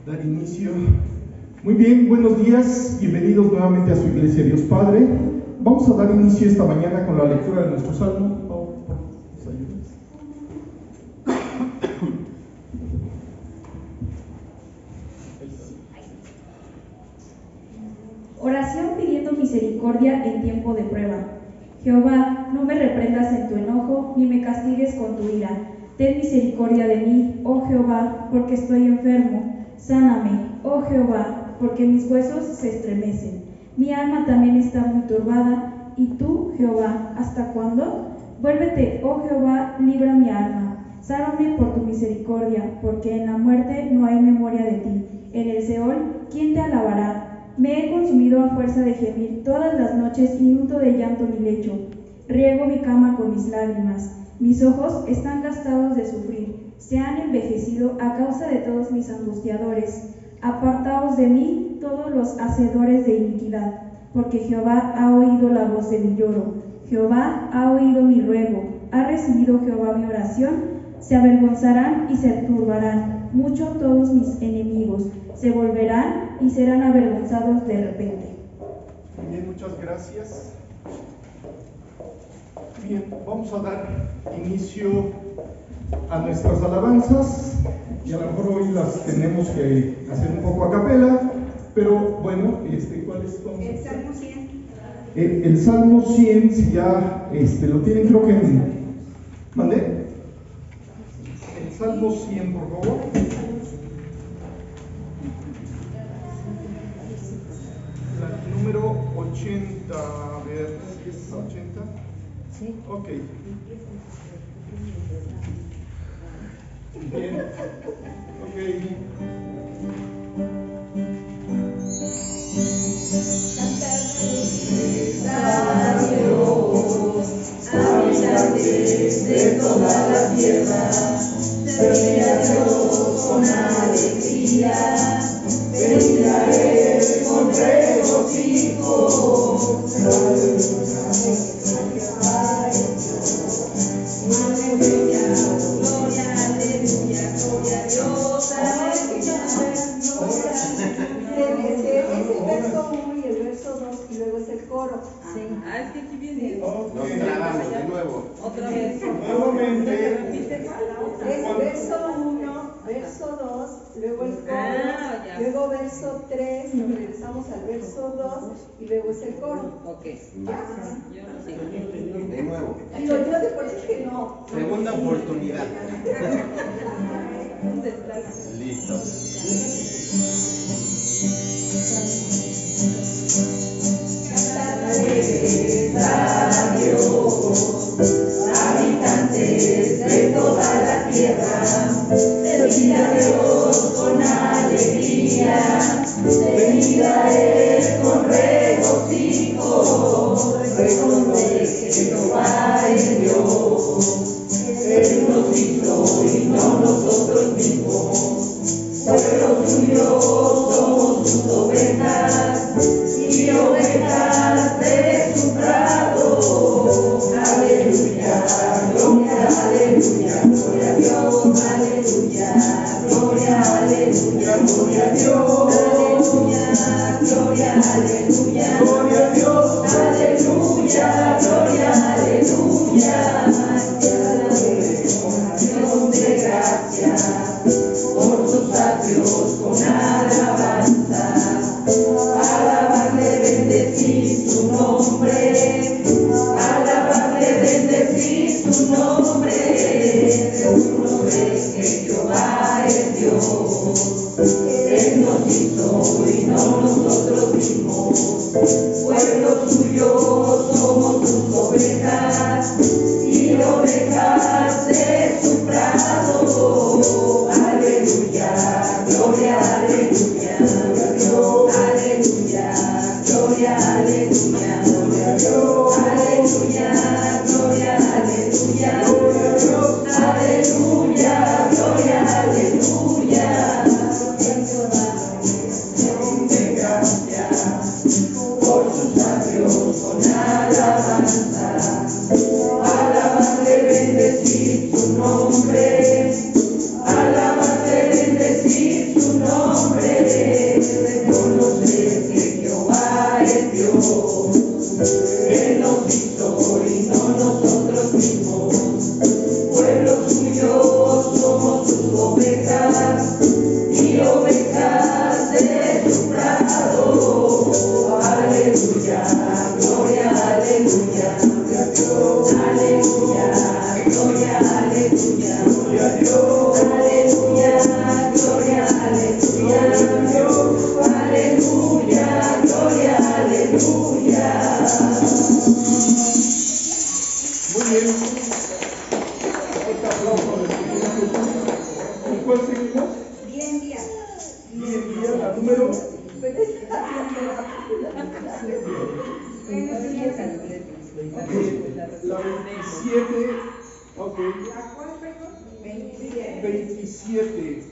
dar inicio. Muy bien, buenos días, bienvenidos nuevamente a su iglesia Dios Padre. Vamos a dar inicio esta mañana con la lectura de nuestro salmo. Oración pidiendo misericordia en tiempo de prueba. Jehová, no me reprendas en tu enojo, ni me castigues con tu ira. Ten misericordia de mí, oh Jehová, porque estoy enfermo. Sáname, oh Jehová, porque mis huesos se estremecen. Mi alma también está muy turbada. ¿Y tú, Jehová, hasta cuándo? Vuélvete, oh Jehová, libra mi alma. Sálvame por tu misericordia, porque en la muerte no hay memoria de ti. En el Seol, ¿quién te alabará? Me he consumido a fuerza de gemir todas las noches y nudo de llanto mi lecho. Riego mi cama con mis lágrimas. Mis ojos están gastados de sufrir. Se han envejecido a causa de todos mis angustiadores. Apartaos de mí todos los hacedores de iniquidad, porque Jehová ha oído la voz de mi lloro. Jehová ha oído mi ruego. Ha recibido Jehová mi oración. Se avergonzarán y se turbarán mucho todos mis enemigos. Se volverán y serán avergonzados de repente. Bien, muchas gracias. Bien, vamos a dar inicio a nuestras alabanzas y a lo mejor hoy las tenemos que hacer un poco a capela, pero bueno, ¿cuáles son? El Salmo 100. El Salmo 100, si ya lo tienen, creo que ¿mandé? El Salmo 100, por favor. La número 80, a ver, ¿si es 80? Sí. Ok. Bien. Ok. A Dios, habitantes de toda la tierra, servid a Dios con alegría, venid a Él con regocijo. Aleluya, gloria, aleluya, gloria a Dios, aleluya. Es el verso 1 y el verso 2 y luego es el coro. Sí. Es que aquí viene. Ok. Nos grabamos de nuevo. Otra vez. Nuevamente. Es verso 1, verso 2, luego el coro, Ya. luego verso 3, nos regresamos al verso 2 y luego es el coro. Ok. ¿Ya? Yo no sigo. De nuevo. Digo, yo de por sí que no. Segunda oportunidad. ¿Dónde estás? Listo. Cantarles a Dios, habitantes de toda la tierra, servid a Dios con alegría, venid a Él con regocijo, reconocer que Jehová es Dios, Él nos hizo y no nosotros mismos, pueblo suyo somos sus ovejas, y ovejas de su prado. Aleluya, gloria, aleluya, gloria a Dios, aleluya, gloria, aleluya, gloria a Dios, aleluya, gloria, aleluya, gloria a Dios, aleluya, gloria, aleluya. Acción de gracias por sus atrios con alabanza. Alabarle, bendecir su nombre, alabarle, bendecir su nombre, reconocer que Jehová es Dios, Él nos hizo y no nosotros mismos, pueblo suyo somos sus ovejas, y ovejas de su prado. Aleluya, gloria, aleluya, aleluya, gloria, aleluya, gloria a Dios, aleluya, gloria, aleluya, aleluya, gloria, aleluya. Acción de gracias por sus labios con alabanza, alabarle, bendecir su nombre, alabarle, bendecir su nombre. y ovejas de su prado. Aleluya, gloria, aleluya, gloria a Dios. Aleluya, gloria, aleluya, gloria a Dios. Aleluya, gloria, aleluya, Dios. Aleluya, gloria, aleluya. Muy bien. Fuerte aplauso al Espíritu. ¿Con cuál seguimos? Bien, bien. Bien, bien, la número. Pues está haciendo La 27. Ok. ¿La cuál, perdón? 27. 27.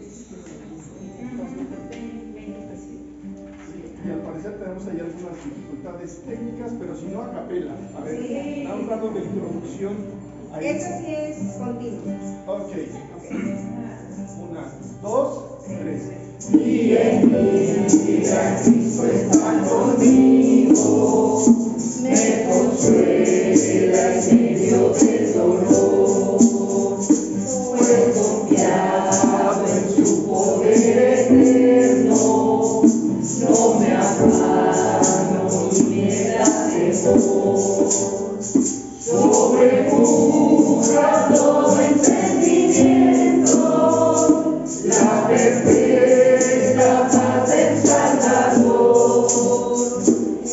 Y al parecer tenemos ahí algunas dificultades técnicas, pero si no, a capela. A ver, Sí. da un rato de introducción a Eso eso. sí es continuo. Ok. 1, 2, 3. Y en mi vida Cristo está conmigo, me consuela en medio del dolor, pues confiado en su poder eterno, no me afano ni me da temor. Sobrepuja todo entendimiento la perfecta paz del Salvador,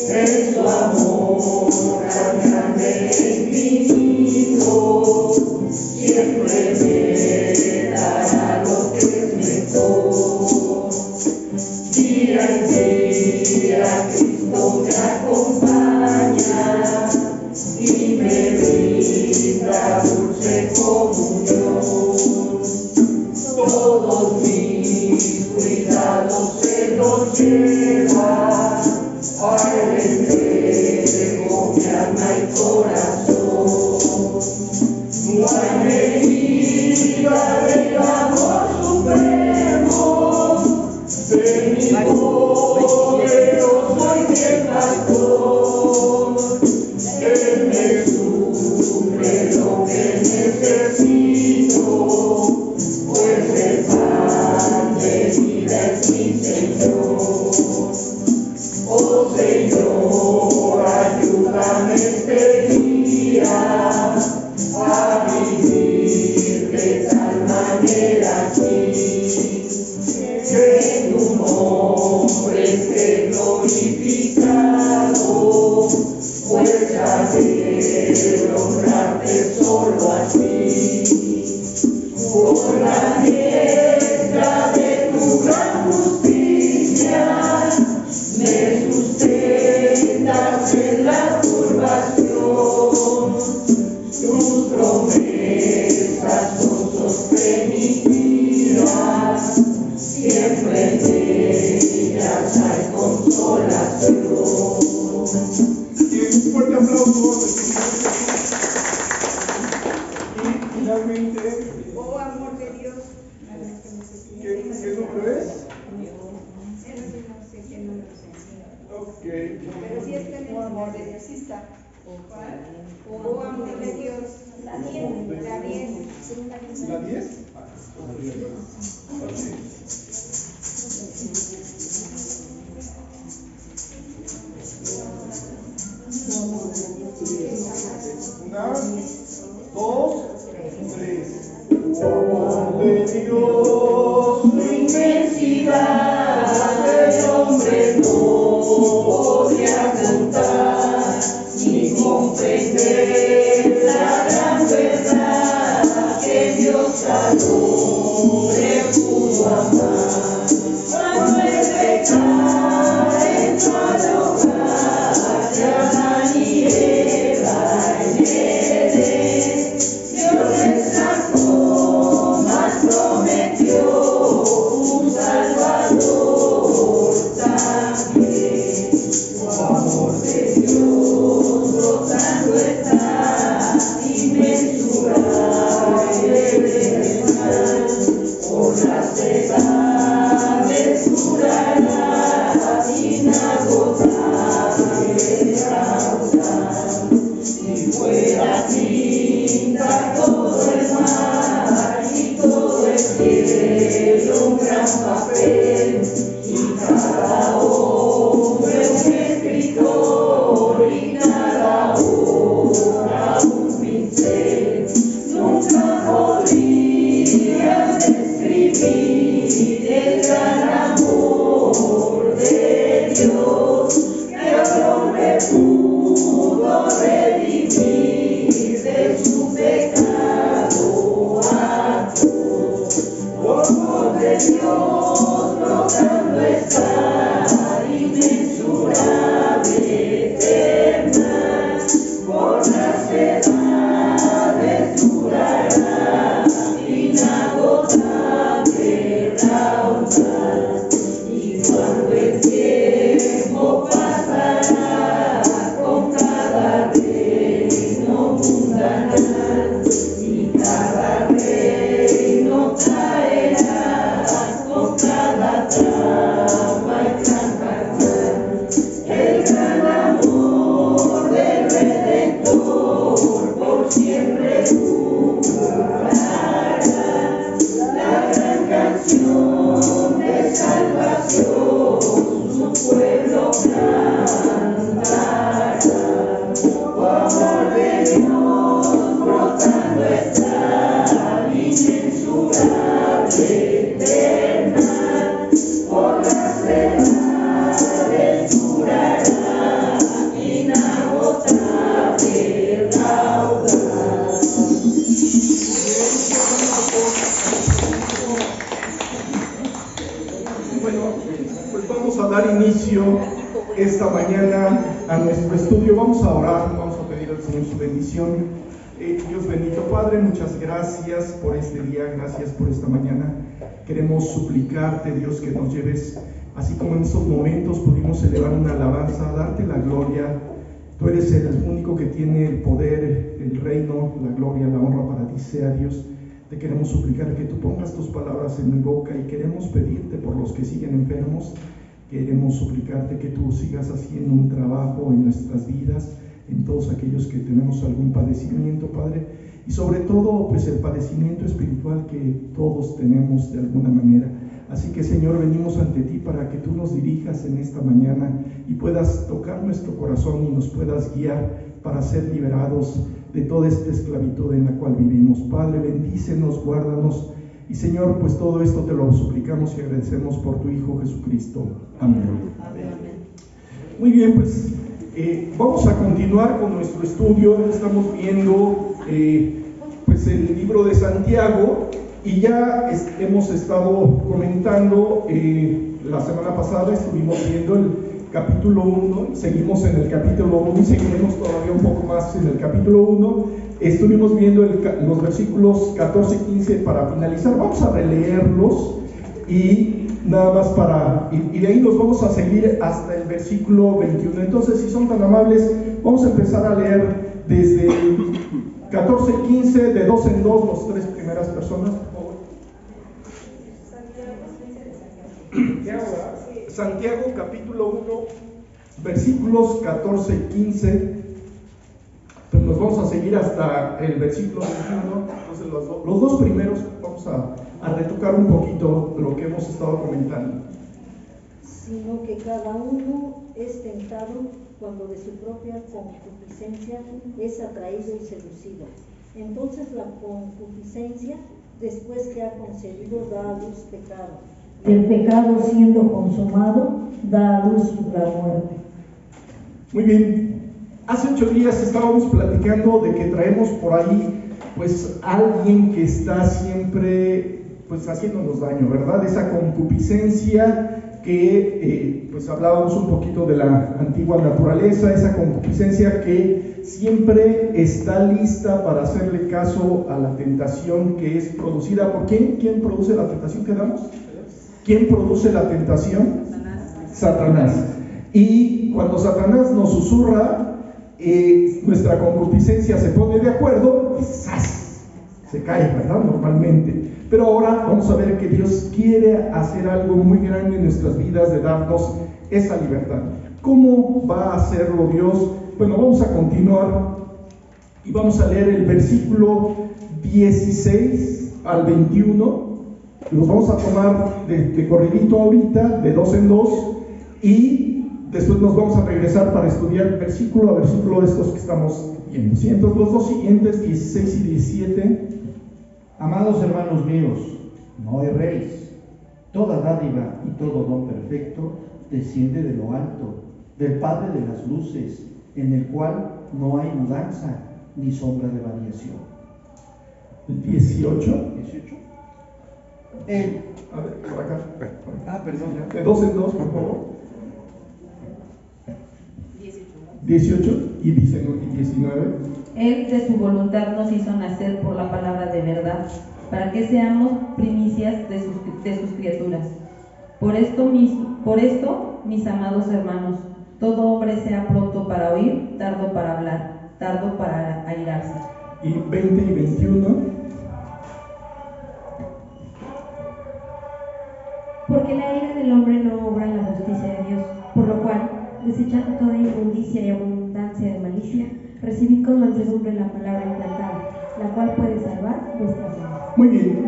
en su amor tan grande e infinito, siempre me dará lo que es mejor. Día en día Cristo me acompaña y me brinda dulce comunión. Todos mis cuidados se los lleva, a él entrego mi alma y corazón. No hay medida del amor supremo, de mi poderoso y fiel pastor. Él me suple lo que necesito, pues el pan de vida es mi Señor. Oh Señor, ayúdame este día a vivir de tal manera aquí, que tu nombre esté glorificado, pues anhelo honrarte solo a ti. Por la diestra de tu gran justicia, me sustentas en la turbación. Tus promesas son sostén y vida, siempre en ellas hay consolación. Y un fuerte aplauso al Espíritu. Y finalmente, Oh, amor de Dios. ¿qué número es? Ese no sé qué número es. Ok. Pero sí está en el amor de Dios. Sí está. ¿Cuál? Oh, amor de Dios. La 10. La 10. ¿La 10? Una, dos, tres. Tu amor de Dios, Su inmensidad el hombre no podría contar, ni comprender la gran verdad que Dios al hombre pudo amar. Cuando el pecado entró al hogar de Adán y Eva en Edén, Dios les sacó, mas prometió un Salvador también. Tu amor de Dios brotando está, inmensurable de mar, por las edades durará gran papel y cada hombre un escritor y cada obra un pincel. Nunca podrías describir el gran amor de Dios que al hombre pudo redimir de su pecado atroz. Por amor de Dios brotando esta inmensurable eterna, por las edades durará inagotable raudal. Y cuando el tiempo pasará con cada reino mundanal, y cada reino traerá con cada trama y carnal el gran amor del Redentor por siempre durará. La gran canción de salvación su pueblo cantará. Oh, amor de Dios brotando está inmensurable eterna, por las edades durará inagotable raudal. Bueno, pues vamos a dar inicio esta mañana a nuestro estudio. Vamos a orar, vamos a pedir al Señor su bendición. Dios bendito Padre, muchas gracias por este día, gracias por esta mañana. Queremos suplicarte, Dios, que nos lleves, así como en estos momentos pudimos elevar una alabanza, darte la gloria. Tú eres el único que tiene el poder, el reino, la gloria, la honra para ti sea, Dios. Te queremos suplicar que tú pongas tus palabras en mi boca y queremos pedirte por los que siguen enfermos. Queremos suplicarte que tú sigas haciendo un trabajo en nuestras vidas, en todos aquellos que tenemos algún padecimiento, Padre, y sobre todo, pues el padecimiento espiritual que todos tenemos de alguna manera. Así que, Señor, venimos ante ti para que tú nos dirijas en esta mañana y puedas tocar nuestro corazón y nos puedas guiar para ser liberados de toda esta esclavitud en la cual vivimos. Padre, bendícenos, guárdanos, y Señor, pues todo esto te lo suplicamos y agradecemos por tu Hijo Jesucristo. Amén. Muy bien, pues vamos a continuar con nuestro estudio. Estamos viendo pues el libro de Santiago y ya hemos estado comentando, la semana pasada estuvimos viendo el capítulo 1, seguimos en el capítulo 1 y seguiremos todavía un poco más en el capítulo 1. Estuvimos viendo los versículos 14 y 15 para finalizar. Vamos a releerlos y nada más y de ahí nos vamos a seguir hasta el versículo 21. Entonces, si son tan amables, vamos a empezar a leer desde 14 y 15, de dos en dos, las tres primeras personas, por favor. Santiago capítulo 1, versículos 14 y 15. Pues nos vamos a seguir hasta el versículo 21. Entonces los dos primeros vamos a retocar un poquito lo que hemos estado comentando. Sino que cada uno es tentado cuando de su propia concupiscencia es atraído y seducido. Entonces la concupiscencia, después que ha concebido, da a luz pecado. El pecado, siendo consumado, da a luz la muerte. Muy bien. Hace 8 días estábamos platicando de que traemos por ahí pues alguien que está siempre pues haciéndonos daño, ¿verdad? Esa concupiscencia que pues hablábamos un poquito de la antigua naturaleza, esa concupiscencia que siempre está lista para hacerle caso a la tentación que es producida por ¿quién? ¿Quién produce la tentación que damos? ¿Quién produce la tentación? Satanás. Y cuando Satanás nos susurra, nuestra concupiscencia se pone de acuerdo y ¡zas! Se cae, ¿verdad? Normalmente. Pero ahora vamos a ver que Dios quiere hacer algo muy grande en nuestras vidas, de darnos esa libertad. ¿Cómo va a hacerlo Dios? Bueno, vamos a continuar y vamos a leer el versículo 16 al 21. los vamos a tomar de corridito ahorita, de dos en dos, y después nos vamos a regresar para estudiar versículo a versículo de estos que estamos viendo. ¿Sí? Entonces los dos siguientes, 16 y 17. Amados hermanos míos, no erréis. Toda dádiva y todo don perfecto desciende de lo alto, del Padre de las luces, en el cual no hay mudanza ni sombra de variación. 18. 18. A ver, por acá. Perdón. De dos en dos, por favor. 18 y 19. Él de su voluntad nos hizo nacer por la palabra de verdad, para que seamos primicias de sus criaturas. Por esto, mis amados hermanos, todo hombre sea pronto para oír, tardo para hablar, tardo para airarse. Y 20 y 21. Porque la ira del hombre no obra en la justicia de Dios, por lo cual, desechando toda inmundicia y abundancia de malicia, recibid con mansedumbre la palabra implantada, la cual puede salvar vuestras almas. Muy bien,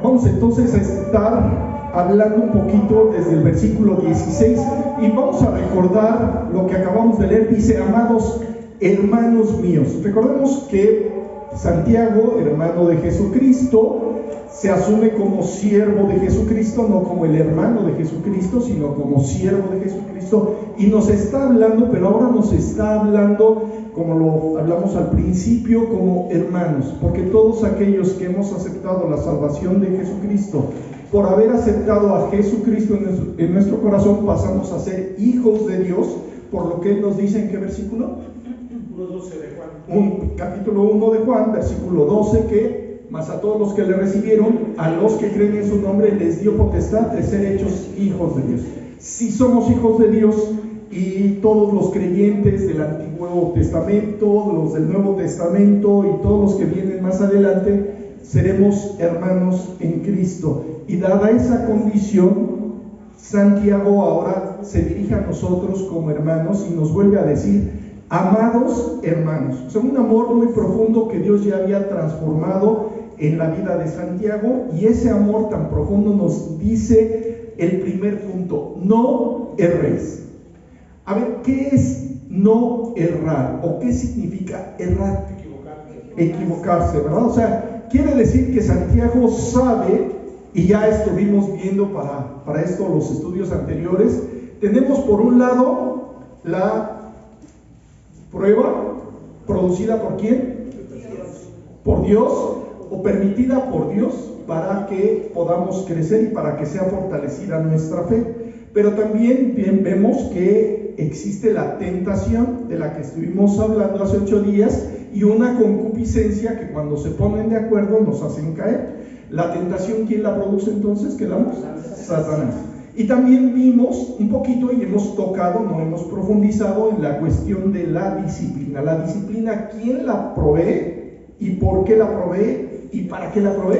vamos entonces a estar hablando un poquito desde el versículo 16 y vamos a recordar lo que acabamos de leer. Dice: amados hermanos míos. Recordemos que Santiago, hermano de Jesucristo, se asume como siervo de Jesucristo, no como el hermano de Jesucristo, sino como siervo de Jesucristo, y nos está hablando, pero ahora nos está hablando, como lo hablamos al principio, como hermanos, porque todos aquellos que hemos aceptado la salvación de Jesucristo, por haber aceptado a Jesucristo en nuestro corazón, pasamos a ser hijos de Dios, por lo que Él nos dice. ¿En qué versículo? Capítulo 1 de Juan, versículo 12, que mas a todos los que le recibieron, a los que creen en su nombre, les dio potestad de ser hechos hijos de Dios. Si somos hijos de Dios, y todos los creyentes del Antiguo Testamento, los del Nuevo Testamento y todos los que vienen más adelante, seremos hermanos en Cristo. Y dada esa condición, Santiago ahora se dirige a nosotros como hermanos y nos vuelve a decir: amados hermanos. O sea, un amor muy profundo que Dios ya había transformado en la vida de Santiago, y ese amor tan profundo nos dice el primer punto: no erréis. A ver, ¿qué es no errar? ¿O qué significa errar? Equivocarse, ¿verdad? O sea, quiere decir que Santiago sabe, y ya estuvimos viendo para esto los estudios anteriores, tenemos por un lado la prueba producida ¿por quién? Por Dios, o permitida por Dios para que podamos crecer y para que sea fortalecida nuestra fe. Pero también bien vemos que existe la tentación de la que estuvimos hablando hace 8 días, y una concupiscencia que cuando se ponen de acuerdo nos hacen caer. La tentación, ¿quién la produce entonces? ¿Quedamos? Satanás. Y también vimos un poquito y hemos tocado, no hemos profundizado en la cuestión de la disciplina. La disciplina, ¿quién la provee y por qué la provee y para qué la provee?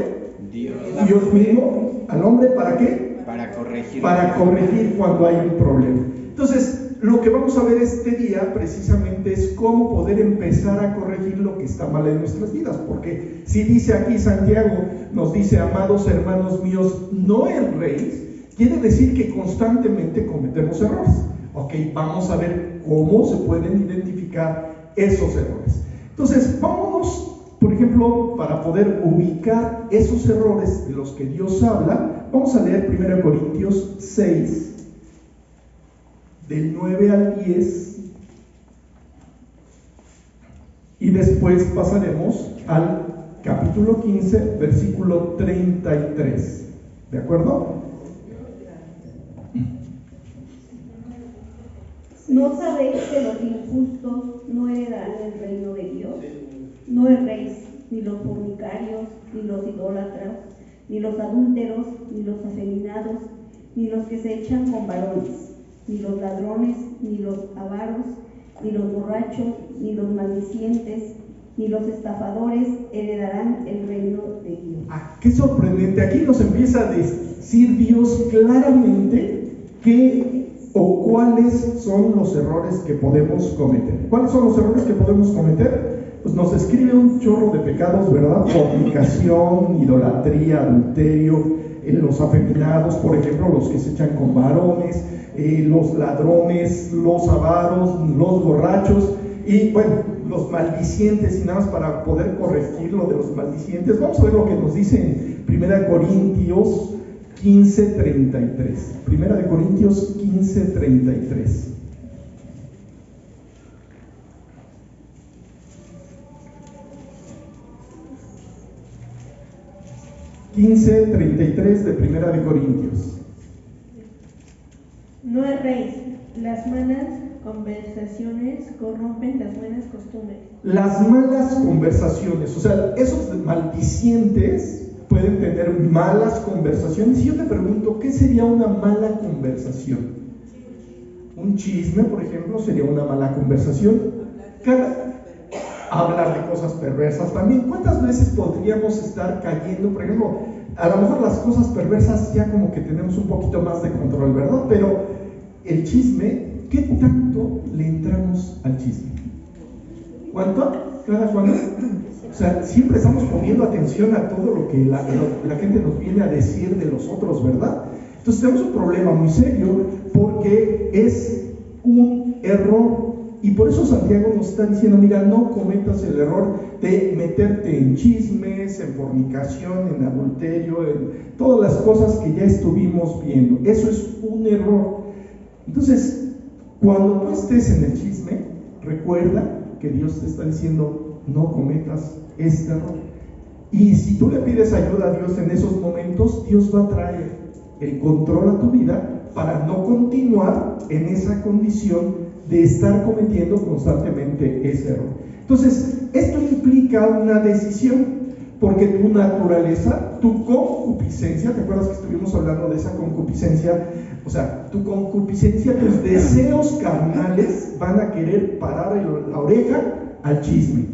Dios mismo. ¿Al hombre para qué? Para corregir. Para corregir cuando hay un problema. Entonces, lo que vamos a ver este día precisamente es cómo poder empezar a corregir lo que está mal en nuestras vidas, porque si dice aquí Santiago, nos dice: amados hermanos míos, no erréis, quiere decir que constantemente cometemos errores. Ok, vamos a ver cómo se pueden identificar esos errores. Entonces, vámonos, por ejemplo, para poder ubicar esos errores de los que Dios habla, vamos a leer 1 Corintios 6, del 9 al 10, y después pasaremos al capítulo 15, versículo 33. ¿De acuerdo? ¿No sabéis que los injustos no heredarán el reino de Dios? No erréis, ni los fornicarios, ni los idólatras, ni los adúlteros, ni los afeminados, ni los que se echan con varones, ni los ladrones, ni los avaros, ni los borrachos, ni los maldicientes, ni los estafadores heredarán el reino de Dios. Qué sorprendente. Aquí nos empieza a decir Dios claramente qué o cuáles son los errores que podemos cometer. ¿Cuáles son los errores que podemos cometer? Pues nos describe un chorro de pecados, ¿verdad? Fornicación, idolatría, adulterio, los afeminados, por ejemplo, los que se echan con varones, los ladrones, los avaros, los borrachos y bueno, los maldicientes. Y nada más para poder corregir lo de los maldicientes, vamos a ver lo que nos dice en 1 Corintios 15:33. 1 Corintios 15:33. 15:33 de 1 Corintios. No erréis, las malas conversaciones corrompen las buenas costumbres. Las malas conversaciones, o sea, esos maldicientes pueden tener malas conversaciones. Y yo te pregunto, ¿qué sería una mala conversación? Un chisme, por ejemplo, sería una mala conversación. Hablar de cosas perversas también. ¿Cuántas veces podríamos estar cayendo? Por ejemplo, a lo mejor las cosas perversas ya como que tenemos un poquito más de control, ¿verdad? Pero el chisme, ¿qué tanto le entramos al chisme? ¿Cuánto? ¿Cada cuándo? O sea, siempre estamos poniendo atención a todo lo que la gente nos viene a decir de los otros, ¿verdad? Entonces tenemos un problema muy serio porque es un error. Y por eso Santiago nos está diciendo, mira, no cometas el error de meterte en chismes, en fornicación, en adulterio, en todas las cosas que ya estuvimos viendo. Eso es un error. Entonces, cuando tú estés en el chisme, recuerda que Dios te está diciendo, no cometas este error. Y si tú le pides ayuda a Dios en esos momentos, Dios va a traer el control a tu vida para no continuar en esa condición de estar cometiendo constantemente ese error. Entonces, esto implica una decisión, porque tu naturaleza, tu concupiscencia, ¿te acuerdas que estuvimos hablando de esa concupiscencia? O sea, tu concupiscencia, tus deseos carnales van a querer parar la oreja al chisme.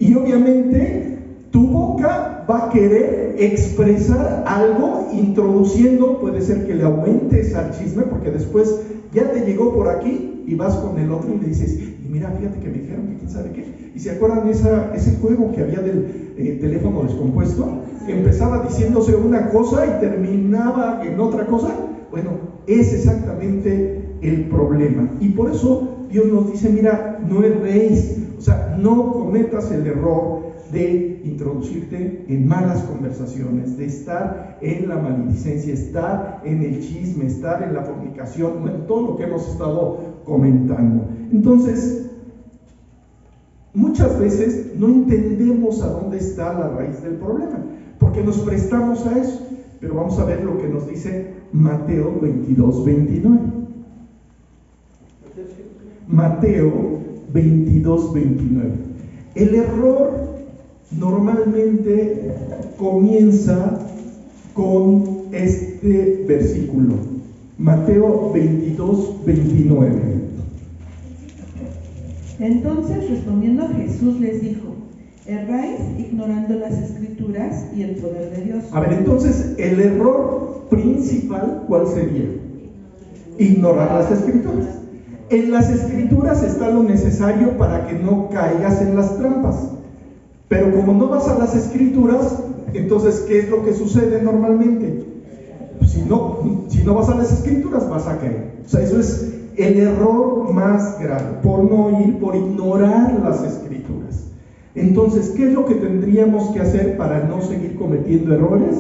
Y obviamente, tu boca va a querer expresar algo introduciendo, puede ser que le aumentes al chisme, porque después ya te llegó por aquí y vas con el otro y le dices, y mira, fíjate que me dijeron que quién sabe qué. Y se acuerdan ese juego que había del teléfono descompuesto, que empezaba diciéndose una cosa y terminaba en otra cosa. Bueno, es exactamente el problema. Y por eso Dios nos dice, mira, no erréis, o sea, no cometas el error de introducirte en malas conversaciones, de estar en la maledicencia, estar en el chisme, estar en la fornicación, bueno, todo lo que hemos estado comentando. Entonces, muchas veces no entendemos a dónde está la raíz del problema, porque nos prestamos a eso. Pero vamos a ver lo que nos dice Mateo 22:29. Mateo 22:29. El error normalmente comienza con este versículo, Mateo 22:29. Entonces, respondiendo Jesús les dijo, erráis ignorando las Escrituras y el poder de Dios. A ver, entonces, el error principal, ¿cuál sería? Ignorar las Escrituras. En las Escrituras está lo necesario para que no caigas en las trampas. Pero como no vas a las Escrituras, entonces, ¿qué es lo que sucede normalmente? Si no vas a las Escrituras, vas a caer. O sea, eso es el error más grave, por no ir, por ignorar las Escrituras. Entonces, ¿qué es lo que tendríamos que hacer para no seguir cometiendo errores?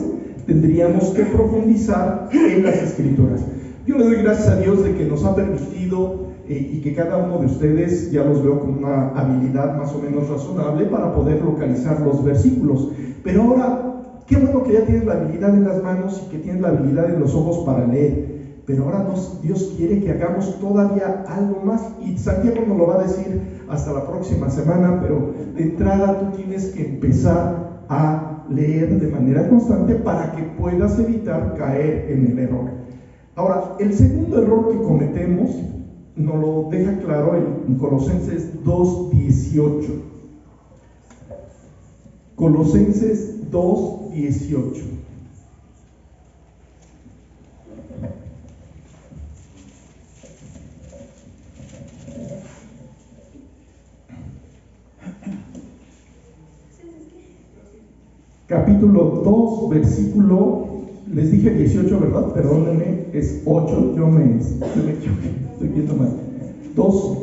Tendríamos que profundizar en las Escrituras. Yo le doy gracias a Dios de que nos ha permitido y que cada uno de ustedes ya los veo con una habilidad más o menos razonable para poder localizar los versículos. Pero ahora, qué bueno que ya tienes la habilidad en las manos y que tienes la habilidad en los ojos para leer. Pero ahora Dios quiere que hagamos todavía algo más, y Santiago nos lo va a decir hasta la próxima semana, pero de entrada tú tienes que empezar a leer de manera constante para que puedas evitar caer en el error. Ahora, el segundo error que cometemos nos lo deja claro en Colosenses 2:18. Colosenses 2:18. Capítulo 2, versículo les dije 18, ¿verdad? Perdónenme, es 8, yo me equivoqué, estoy viendo mal. 2,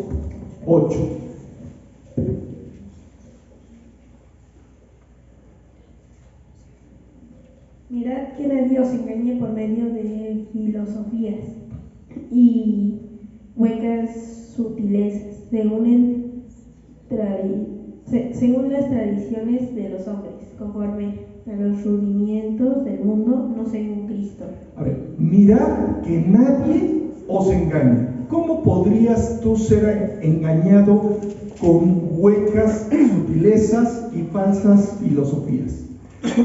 8. Mirad que nadie os engañe por medio de filosofías y huecas sutilezas, según las tradiciones de los hombres, conforme a los rudimientos del mundo, no según Cristo. A ver, mirad que nadie os engañe. ¿Cómo podrías tú ser engañado con huecas sutilezas y falsas filosofías?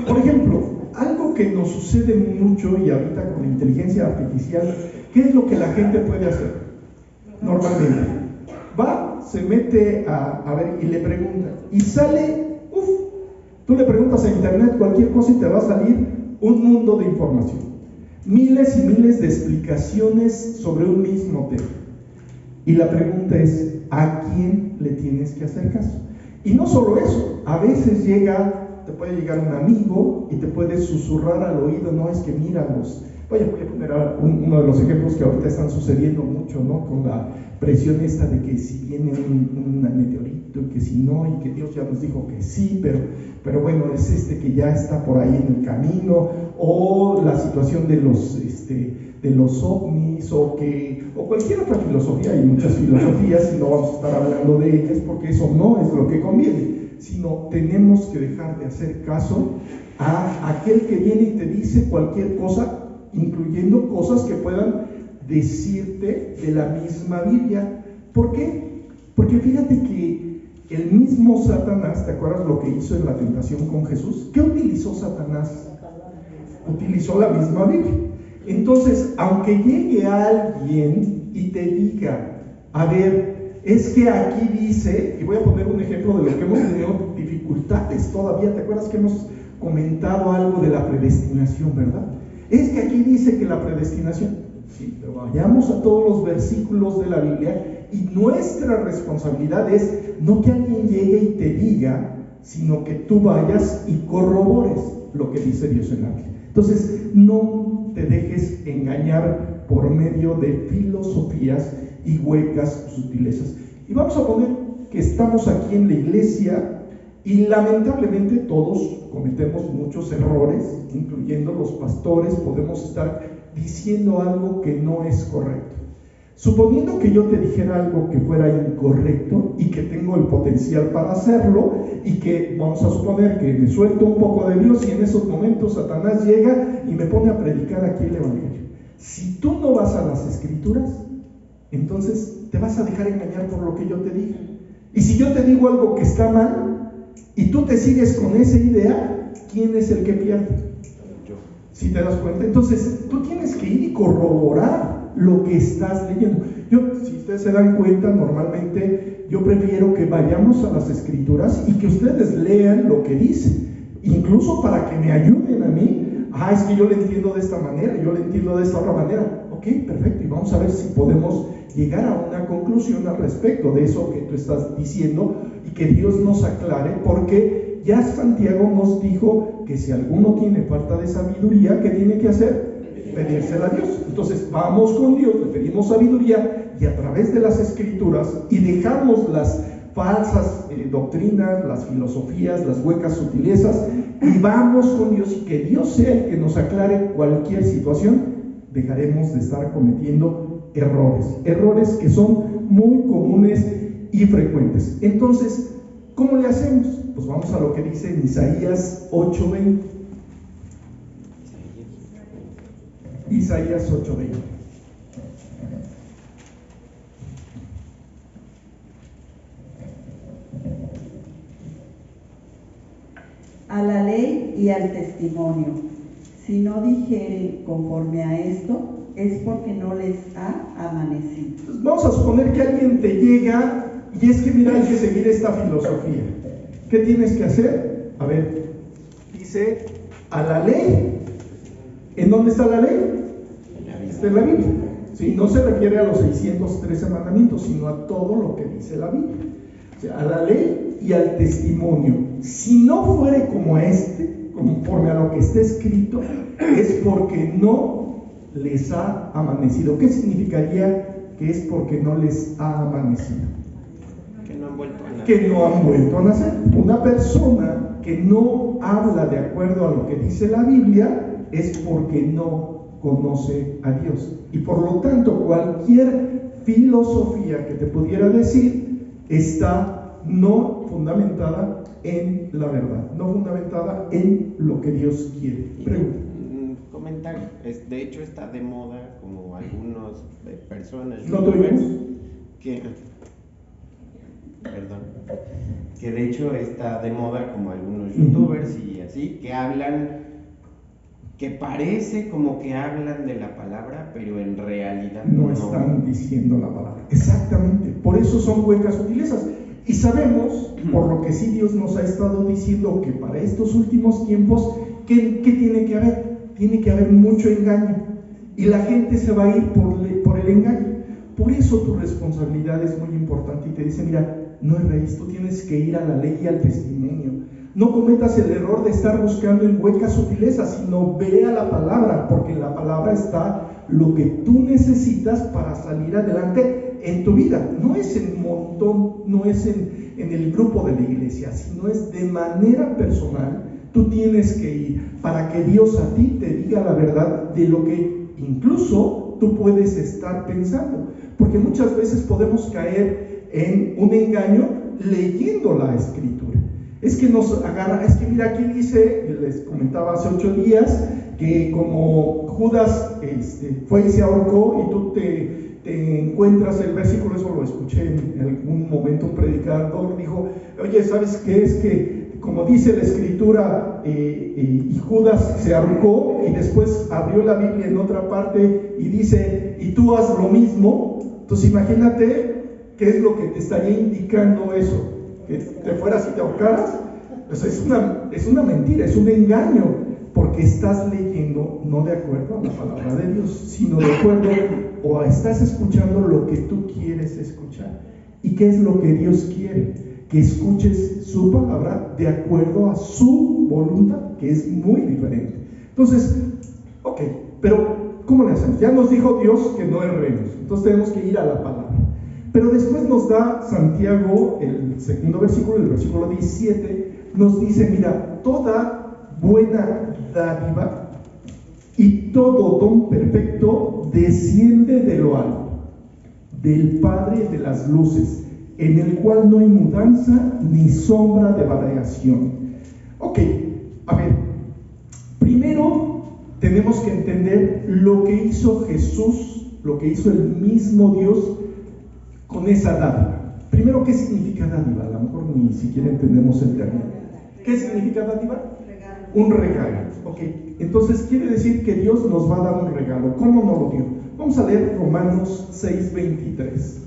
Por ejemplo, algo que nos sucede mucho y ahorita con la inteligencia artificial, ¿qué es lo que la gente puede hacer? Normalmente va, se mete a ver y le pregunta y sale, tú le preguntas a internet cualquier cosa y te va a salir un mundo de información, miles y miles de explicaciones sobre un mismo tema. Y la pregunta es, ¿a quién le tienes que hacer caso? Y no solo eso, a veces te puede llegar un amigo y te puede susurrar al oído, no, es que míralos. Voy a poner uno de los ejemplos que ahorita están sucediendo mucho, ¿no? Con la presión esta de que si viene un meteorito y que si no, y que Dios ya nos dijo que sí, pero bueno, es que ya está por ahí en el camino, o la situación de los ovnis, o cualquier otra filosofía. Hay muchas filosofías y no vamos a estar hablando de ellas porque eso no es lo que conviene, sino tenemos que dejar de hacer caso a aquel que viene y te dice cualquier cosa, incluyendo cosas que puedan decirte de la misma Biblia. ¿Por qué? Porque fíjate que el mismo Satanás, ¿te acuerdas lo que hizo en la tentación con Jesús? ¿Qué utilizó Satanás? Utilizó la misma Biblia. Entonces, aunque llegue alguien y te diga, a ver, es que aquí dice, y voy a poner un ejemplo de lo que hemos tenido dificultades todavía, ¿te acuerdas que hemos comentado algo de la predestinación, verdad? Es que aquí dice que la predestinación, sí, pero vayamos a todos los versículos de la Biblia y nuestra responsabilidad es no que alguien llegue y te diga, sino que tú vayas y corrobores lo que dice Dios en la Biblia. Entonces, no te dejes engañar por medio de filosofías y huecas sutilezas. Y vamos a poner que estamos aquí en la iglesia y lamentablemente todos cometemos muchos errores, incluyendo los pastores, podemos estar diciendo algo que no es correcto. Suponiendo que yo te dijera algo que fuera incorrecto y que tengo el potencial para hacerlo, y que vamos a suponer que me suelto un poco de Dios y en esos momentos Satanás llega y me pone a predicar aquí el Evangelio. Si tú no vas a las Escrituras, entonces te vas a dejar engañar por lo que yo te diga. Y si yo te digo algo que está mal y tú te sigues con esa idea, ¿quién es el que pierde? Yo. ¿Sí te das cuenta? Entonces tú tienes que ir y corroborar lo que estás leyendo. Si ustedes se dan cuenta, normalmente yo prefiero que vayamos a las Escrituras y que ustedes lean lo que dice, incluso para que me ayuden a mí. Es que yo le entiendo de esta manera, yo le entiendo de esta otra manera. Ok, perfecto, y vamos a ver si podemos llegar a una conclusión al respecto de eso que tú estás diciendo y que Dios nos aclare, porque ya Santiago nos dijo que si alguno tiene falta de sabiduría, ¿qué tiene que hacer? Pedírsela a Dios. Entonces vamos con Dios, le pedimos sabiduría y a través de las Escrituras, y dejamos las falsas doctrinas, las filosofías, las huecas sutilezas, y vamos con Dios, y que Dios sea el que nos aclare cualquier situación. Dejaremos de estar cometiendo errores que son muy comunes y frecuentes. Entonces, ¿cómo le hacemos? Pues vamos a lo que dice en Isaías 8:20. Isaías 8:20. A la ley y al testimonio. Si no dijeren conforme a esto, es porque no les ha amanecido. Entonces, vamos a suponer que alguien te llega y es que mira, hay que seguir esta filosofía. ¿Qué tienes que hacer? A ver, dice a la ley. ¿En dónde está la ley? Está en la Biblia. ¿Sí? No se refiere a los 613 mandamientos, sino a todo lo que dice la Biblia. O sea, a la ley y al testimonio. Si no fuere como conforme a lo que está escrito, es porque no les ha amanecido. ¿Qué significaría que es porque no les ha amanecido? Que no han vuelto a nacer. Que no han vuelto a nacer. Una persona que no habla de acuerdo a lo que dice la Biblia es porque no conoce a Dios. Y por lo tanto, cualquier filosofía que te pudiera decir está no fundamentada en la verdad, no fundamentada en lo que Dios quiere. Pregunta. Comentario, de hecho está de moda como algunas personas ¿No te oímos? que de hecho está de moda como algunos youtubers y así, que hablan, que parece como que hablan de la palabra, pero en realidad no están diciendo la palabra. Exactamente, por eso son huecas sutilezas. Y sabemos, por lo que sí Dios nos ha estado diciendo, que para estos últimos tiempos, ¿qué tiene que haber? Tiene que haber mucho engaño. Y la gente se va a ir por el engaño. Por eso tu responsabilidad es muy importante. Y te dice, mira, no erréis, tú tienes que ir a la ley y al testimonio. No cometas el error de estar buscando en huecas sutilezas, sino ve a la palabra, porque en la palabra está lo que tú necesitas para salir adelante en tu vida. No es en montón, no es en el grupo de la iglesia, sino es de manera personal. Tú tienes que ir para que Dios a ti te diga la verdad de lo que incluso tú puedes estar pensando. Porque muchas veces podemos caer en un engaño leyendo la escritura. Es que nos agarra, es que mira, aquí dice, les comentaba hace 8 días, que como Judas fue y se ahorcó, y tú te encuentras el versículo, eso lo escuché en algún momento, un predicador dijo, oye, ¿sabes qué? Es que como dice la escritura, y Judas se ahorcó, y después abrió la Biblia en otra parte y dice, y tú haz lo mismo. Entonces imagínate qué es lo que te estaría indicando eso, que te fueras y te ahorcaras. Pues es una mentira, es un engaño, porque estás leyendo no de acuerdo a la palabra de Dios, sino de acuerdo, o estás escuchando lo que tú quieres escuchar. ¿Y qué es lo que Dios quiere? Que escuches su palabra de acuerdo a su voluntad, que es muy diferente. Entonces, ok, pero ¿cómo le hacemos? Ya nos dijo Dios que no erremos, entonces tenemos que ir a la palabra. Pero después nos da Santiago, el segundo versículo, el versículo 17, nos dice, mira, toda buena dádiva y todo don perfecto desciende de lo alto, del Padre de las luces, en el cual no hay mudanza ni sombra de variación. Ok, a ver, primero tenemos que entender lo que hizo Jesús, lo que hizo el mismo Dios con esa dádiva. Primero, ¿qué significa dádiva? A lo mejor ni siquiera entendemos el término. ¿Qué significa dádiva? Un regalo. Ok, entonces quiere decir que Dios nos va a dar un regalo. ¿Cómo nos lo dio? Vamos a leer Romanos 6:23.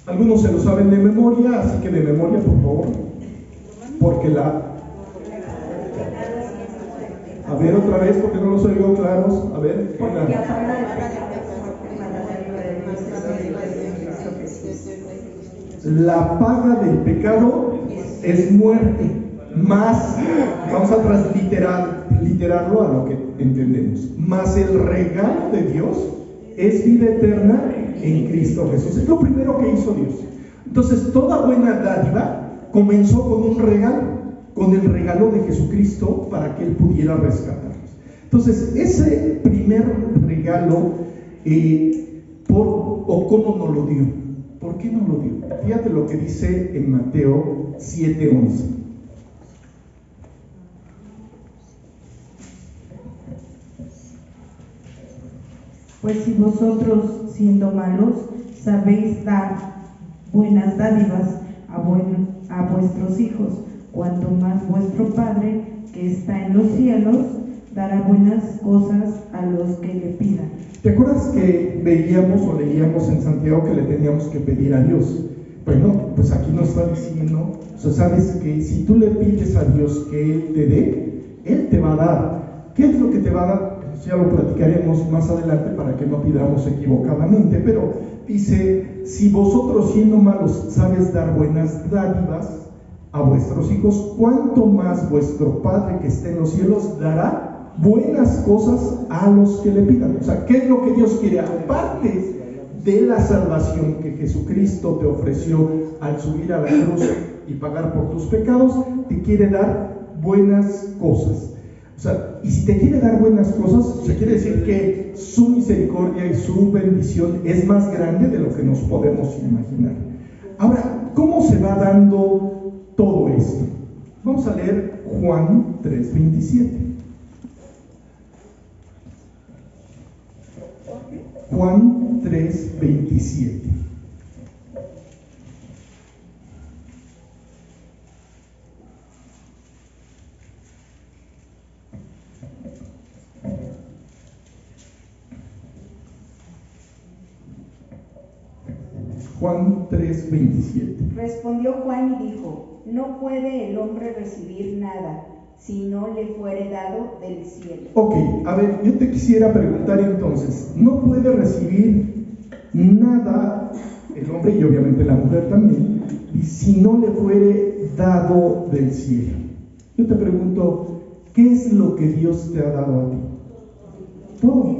Algunos se lo saben de memoria, así que de memoria, por favor, porque a ver otra vez, porque no los oigo claros. A ver, la paga del pecado es muerte, más, vamos a transliterarlo a lo que entendemos, más el regalo de Dios es vida eterna en Cristo Jesús. Es lo primero que hizo Dios. Entonces, toda buena dádiva comenzó con un regalo, con el regalo de Jesucristo para que Él pudiera rescatarnos. Entonces, ese primer regalo, ¿cómo nos lo dio? ¿Por qué nos lo dio? Fíjate lo que dice en Mateo 7:11. Pues si vosotros, siendo malos, sabéis dar buenas dádivas a vuestros hijos, cuanto más vuestro Padre, que está en los cielos, dará buenas cosas a los que le pidan. ¿Te acuerdas que veíamos o leíamos en Santiago que le teníamos que pedir a Dios? Bueno, pues aquí nos está diciendo, o sea, sabes que si tú le pides a Dios que Él te dé, Él te va a dar. ¿Qué es lo que te va a dar? Ya lo platicaremos más adelante para que no pidamos equivocadamente, pero dice, si vosotros siendo malos sabes dar buenas dádivas a vuestros hijos, cuánto más vuestro Padre que está en los cielos dará buenas cosas a los que le pidan. O sea, ¿qué es lo que Dios quiere? Aparte de la salvación que Jesucristo te ofreció al subir a la cruz y pagar por tus pecados, te quiere dar buenas cosas. O sea, y si te quiere dar buenas cosas, se quiere decir que su misericordia y su bendición es más grande de lo que nos podemos imaginar. Ahora, ¿cómo se va dando todo esto? Vamos a leer Juan 3:27. Juan 3:27. Juan 3:27. Respondió Juan y dijo: no puede el hombre recibir nada si no le fuere dado del cielo. Ok, a ver, yo te quisiera preguntar entonces, ¿no puede recibir nada el hombre y obviamente la mujer también, y si no le fuere dado del cielo? Yo te pregunto, ¿qué es lo que Dios te ha dado a ti? Todo.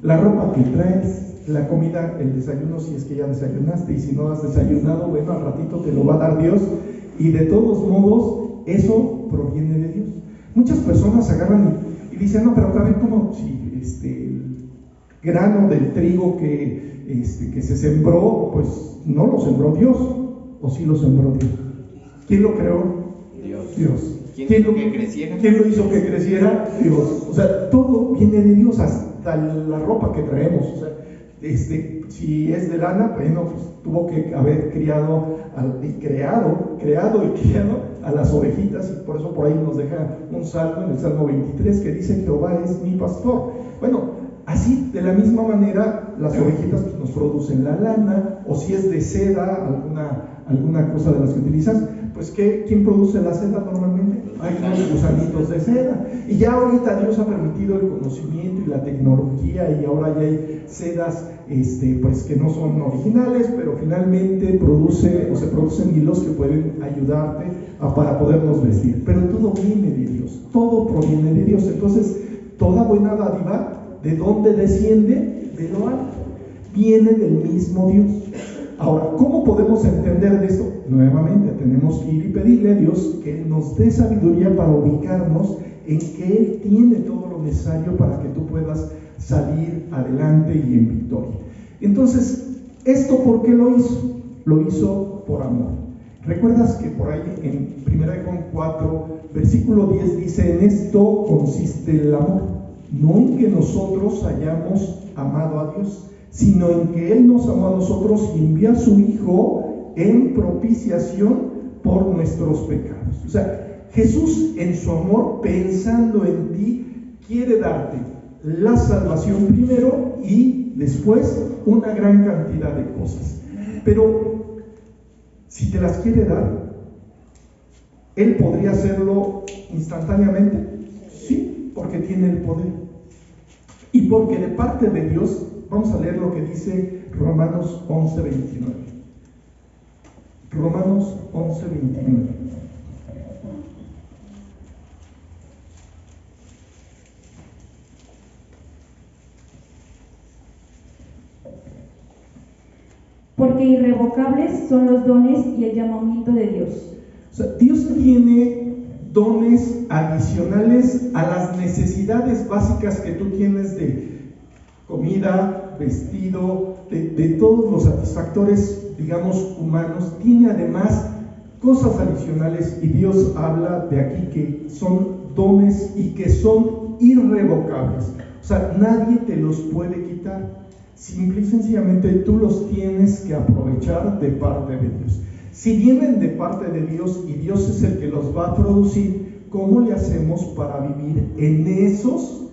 La ropa que traes, la comida, el desayuno si es que ya desayunaste, y si no has desayunado, bueno, al ratito te lo va a dar Dios, y de todos modos, eso proviene de Dios. Muchas personas agarran y dicen, no, pero a ver, ¿cómo? Si el grano del trigo que se sembró, pues no lo sembró Dios, o sí lo sembró Dios. ¿Quién lo creó? Dios. ¿Quién hizo que creciera? ¿Quién lo hizo que creciera? Dios. O sea, todo viene de Dios, hasta la ropa que traemos. O sea, si es de lana, bueno, pues tuvo que haber creado a las ovejitas, y por eso por ahí nos deja un salmo en el Salmo 23 que dice: Jehová es mi pastor. Bueno, así de la misma manera las ovejitas pues, nos producen la lana, o si es de seda, alguna cosa de las que utilizas, pues ¿quién produce la seda normalmente? Hay unos gusanitos de seda, y ya ahorita Dios ha permitido el conocimiento y la tecnología, y ahora ya hay sedas pues que no son originales, pero finalmente se producen hilos que pueden ayudarte para podernos vestir. Pero todo viene de Dios, todo proviene de Dios. Entonces, toda buena dádiva, ¿de dónde desciende? De lo alto, viene del mismo Dios. Ahora, ¿cómo podemos entender de esto? Nuevamente, tenemos que ir y pedirle a Dios que nos dé sabiduría para ubicarnos en que Él tiene todo lo necesario para que tú puedas salir adelante y en victoria. Entonces, ¿esto por qué lo hizo? Lo hizo por amor. ¿Recuerdas que por ahí en 1 Juan 4, versículo 10 dice: en esto consiste el amor, no en que nosotros hayamos amado a Dios, sino en que Él nos amó a nosotros y envió a su Hijo en propiciación por nuestros pecados. O sea, Jesús en su amor, pensando en ti, quiere darte la salvación primero y después una gran cantidad de cosas. Pero si te las quiere dar, Él podría hacerlo instantáneamente, sí, porque tiene el poder. Y porque de parte de Dios, vamos a leer lo que dice Romanos 11:29. Romanos 11:29. Porque irrevocables son los dones y el llamamiento de Dios. O sea, Dios tiene dones adicionales a las necesidades básicas que tú tienes de comida, vestido, de todos los satisfactores, digamos, humanos. Tiene además cosas adicionales, y Dios habla de aquí que son dones y que son irrevocables. O sea, nadie te los puede quitar. Simple y sencillamente tú los tienes que aprovechar de parte de Dios. Si vienen de parte de Dios y Dios es el que los va a producir, ¿cómo le hacemos para vivir en esos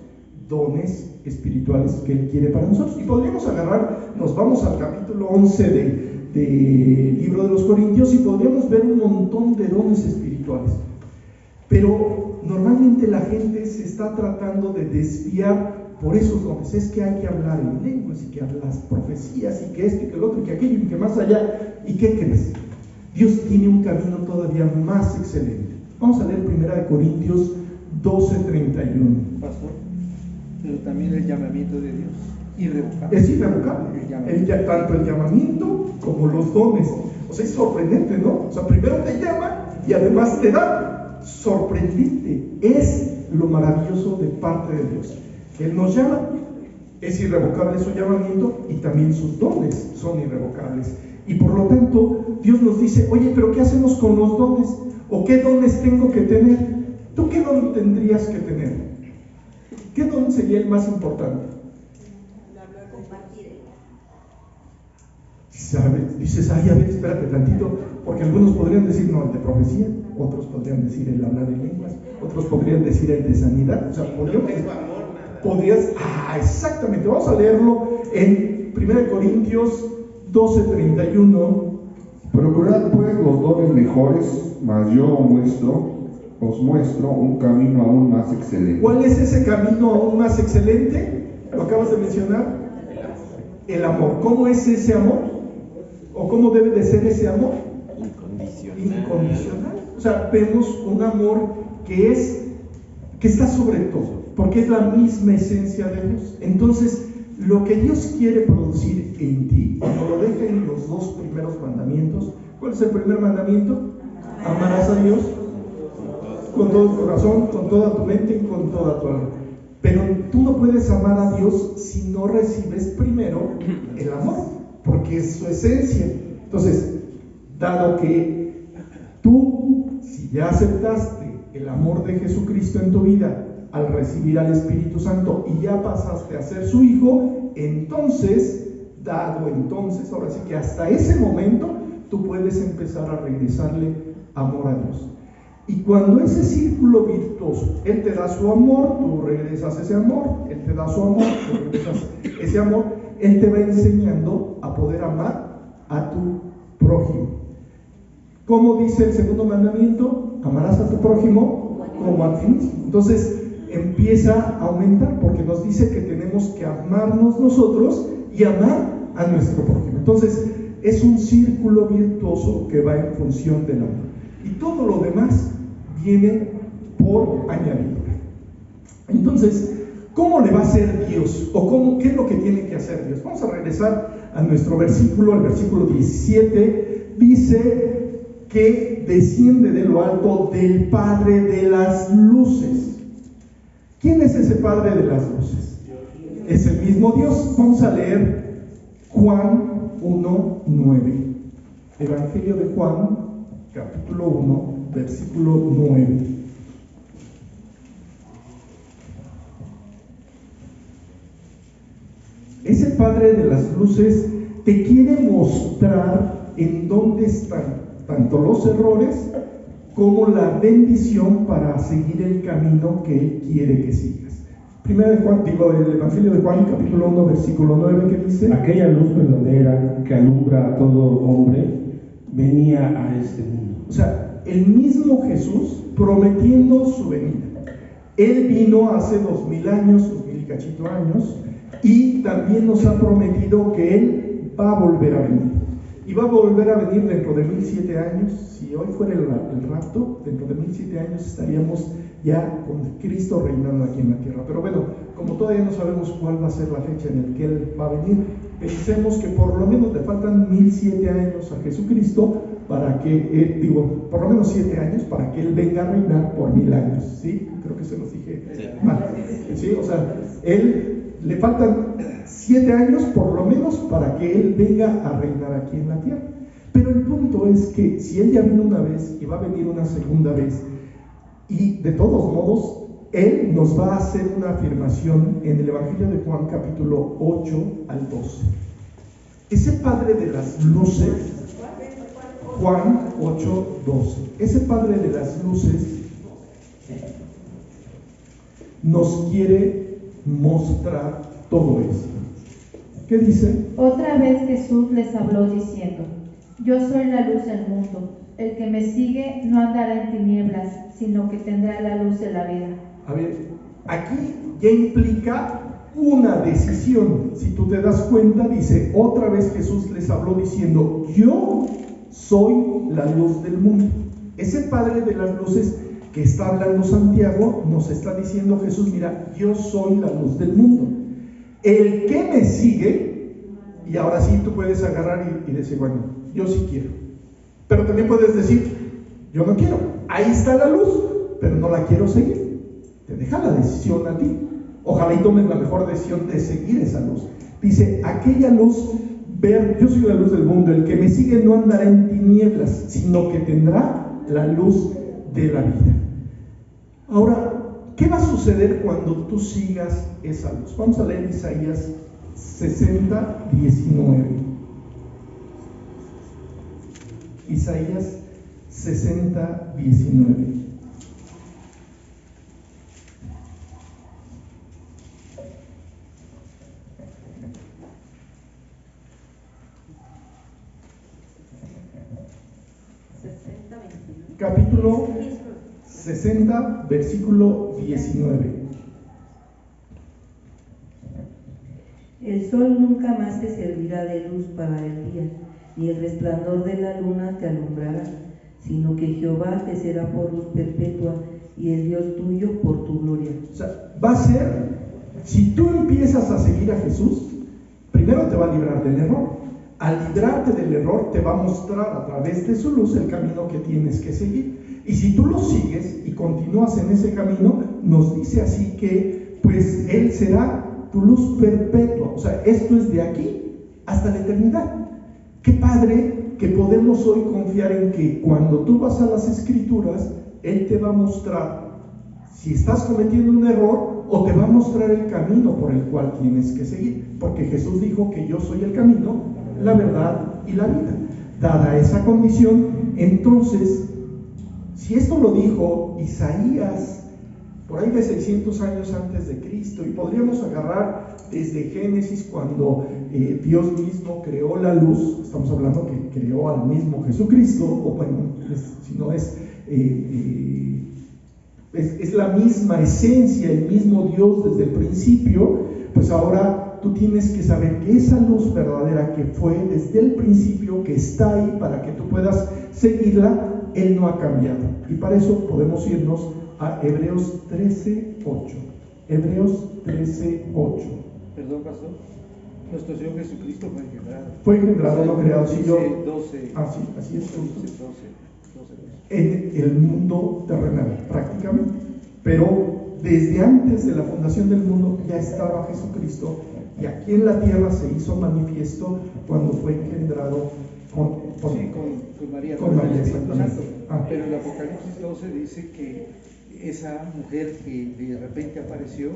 dones espirituales que Él quiere para nosotros? Y podríamos nos vamos al capítulo 11 del libro de los Corintios, y podríamos ver un montón de dones espirituales. Pero normalmente la gente se está tratando de desviar por esos dones. Es que hay que hablar en lenguas, y que las profecías, y que esto, y que el otro, y que aquello, y que más allá. ¿Y qué crees? Dios tiene un camino todavía más excelente. Vamos a leer 1 Corintios 12:31. Pastor, pero también el llamamiento de Dios, irrevocable. Es irrevocable. Tanto el llamamiento como los dones. O sea, es sorprendente, ¿no? O sea, primero te llama y además te da. Sorprendente. Es lo maravilloso de parte de Dios. Él nos llama, es irrevocable su llamamiento y también sus dones son irrevocables. Y por lo tanto, Dios nos dice, oye, pero ¿qué hacemos con los dones? ¿O qué dones tengo que tener? ¿Tú qué don tendrías que tener? ¿Qué don sería el más importante? ¿Sabes? Dices, ay, a ver, espérate tantito, porque algunos podrían decir, no, el de profecía, otros podrían decir el hablar en lenguas, otros podrían decir el de sanidad. O sea, exactamente, vamos a leerlo en 1 Corintios 12:31. Procurad pues los dones mejores, mas yo os muestro un camino aún más excelente. ¿Cuál es ese camino aún más excelente? Lo acabas de mencionar. El amor. ¿Cómo es ese amor? ¿O cómo debe de ser ese amor? Incondicional. O sea, vemos un amor que está sobre todo, porque es la misma esencia de Dios. Entonces, lo que Dios quiere producir en ti, como lo deja en los dos primeros mandamientos. ¿Cuál es el primer mandamiento? Amarás a Dios con todo tu corazón, con toda tu mente y con toda tu alma. Pero tú no puedes amar a Dios si no recibes primero el amor, porque es su esencia. Entonces, dado que tú, si ya aceptaste el amor de Jesucristo en tu vida, al recibir al Espíritu Santo y ya pasaste a ser su hijo, entonces, ahora sí que hasta ese momento, tú puedes empezar a regresarle amor a Dios. Y cuando ese círculo virtuoso, Él te da su amor, tú regresas ese amor, Él te da su amor, tú regresas ese amor, Él te va enseñando a poder amar a tu prójimo. ¿Cómo dice el segundo mandamiento? Amarás a tu prójimo como a ti mismo. Entonces empieza a aumentar, porque nos dice que tenemos que amarnos nosotros y amar a nuestro prójimo. Entonces es un círculo virtuoso que va en función del amor. Y todo lo demás viene por añadidura. Entonces, ¿cómo le va a hacer Dios? ¿O qué es lo que tiene que hacer Dios? Vamos a regresar a nuestro versículo, al versículo 17. Dice que desciende de lo alto del Padre de las luces. ¿Quién es ese Padre de las luces? Es el mismo Dios. Vamos a leer Juan 1:9. Evangelio de Juan, capítulo 1, versículo 9. Ese Padre de las luces te quiere mostrar en dónde están tanto los errores como la bendición para seguir el camino que Él quiere que sigas. El Evangelio de Juan, capítulo 1, versículo 9, que dice: aquella luz verdadera que alumbra a todo hombre venía a este mundo. O sea, el mismo Jesús prometiendo su venida. Él vino hace 2000 años, 2000 y cachito años, y también nos ha prometido que Él va a volver a venir. Y va a volver a venir dentro de 1007 años. Si hoy fuera el rapto, dentro de 1007 años estaríamos ya con Cristo reinando aquí en la tierra. Pero bueno, como todavía no sabemos cuál va a ser la fecha en la que Él va a venir, pensemos que por lo menos le faltan 1007 años a Jesucristo para que, por lo menos 7 años para que Él venga a reinar por 1000 años. ¿Sí? Creo que se los dije mal. ¿Sí? O sea, le faltan 7 años por lo menos para que Él venga a reinar aquí en la tierra. Pero el punto es que si Él ya vino una vez y va a venir una segunda vez, y de todos modos Él nos va a hacer una afirmación en el Evangelio de Juan capítulo 8 al 12. Ese Padre de las luces, Juan 8, 12, ese Padre de las luces nos quiere mostrar todo esto. ¿Qué dice? Otra vez Jesús les habló diciendo: yo soy la luz del mundo. El que me sigue no andará en tinieblas, sino que tendrá la luz de la vida. A ver, aquí ya implica una decisión. Si tú te das cuenta, dice, otra vez Jesús les habló diciendo: yo soy la luz del mundo. Ese Padre de las luces que está hablando Santiago, nos está diciendo Jesús, mira, yo soy la luz del mundo. El que me sigue, y ahora sí tú puedes agarrar y decir, bueno, yo sí quiero. Pero también puedes decir, yo no quiero. Ahí está la luz, pero no la quiero seguir. Te deja la decisión a ti. Ojalá y tomes la mejor decisión de seguir esa luz. Dice, aquella luz, yo soy la luz del mundo, el que me sigue no andará en tinieblas, sino que tendrá la luz de la vida. Ahora, ¿qué va a suceder cuando tú sigas esa luz? Vamos a leer Isaías 60, 19. Isaías 60, 19. Capítulo 60, versículo 19. El sol nunca más te servirá de luz para el día, ni el resplandor de la luna te alumbrará, sino que Jehová te será por luz perpetua y el Dios tuyo por tu gloria. O sea, va a ser, si tú empiezas a seguir a Jesús, primero te va a librar del error. Al librarte del error te va a mostrar a través de su luz el camino que tienes que seguir. Y si tú lo sigues y continúas en ese camino, nos dice así que pues Él será tu luz perpetua. O sea, esto es de aquí hasta la eternidad. Qué padre que podemos hoy confiar en que cuando tú vas a las Escrituras, Él te va a mostrar si estás cometiendo un error o te va a mostrar el camino por el cual tienes que seguir. Porque Jesús dijo que yo soy el camino, la verdad y la vida. Dada esa condición, entonces, si esto lo dijo Isaías por ahí de 600 años antes de Cristo, y podríamos agarrar desde Génesis cuando Dios mismo creó la luz, estamos hablando que creó al mismo Jesucristo, o bueno, si no es la misma esencia, el mismo Dios desde el principio, pues ahora tú tienes que saber que esa luz verdadera que fue desde el principio, que está ahí para que tú puedas seguirla, Él no ha cambiado. Y para eso podemos irnos a Hebreos 13:8. Hebreos 13:8. Perdón, pastor. Nuestro Señor Jesucristo fue engendrado. Fue engendrado, no creado. Si yo, 12. Así es. 12. En el mundo terrenal, prácticamente. Pero desde antes de la fundación del mundo ya estaba Jesucristo, y aquí en la tierra se hizo manifiesto cuando fue engendrado con María. Con María, exactamente. Pero el Apocalipsis 12 dice que esa mujer que de repente apareció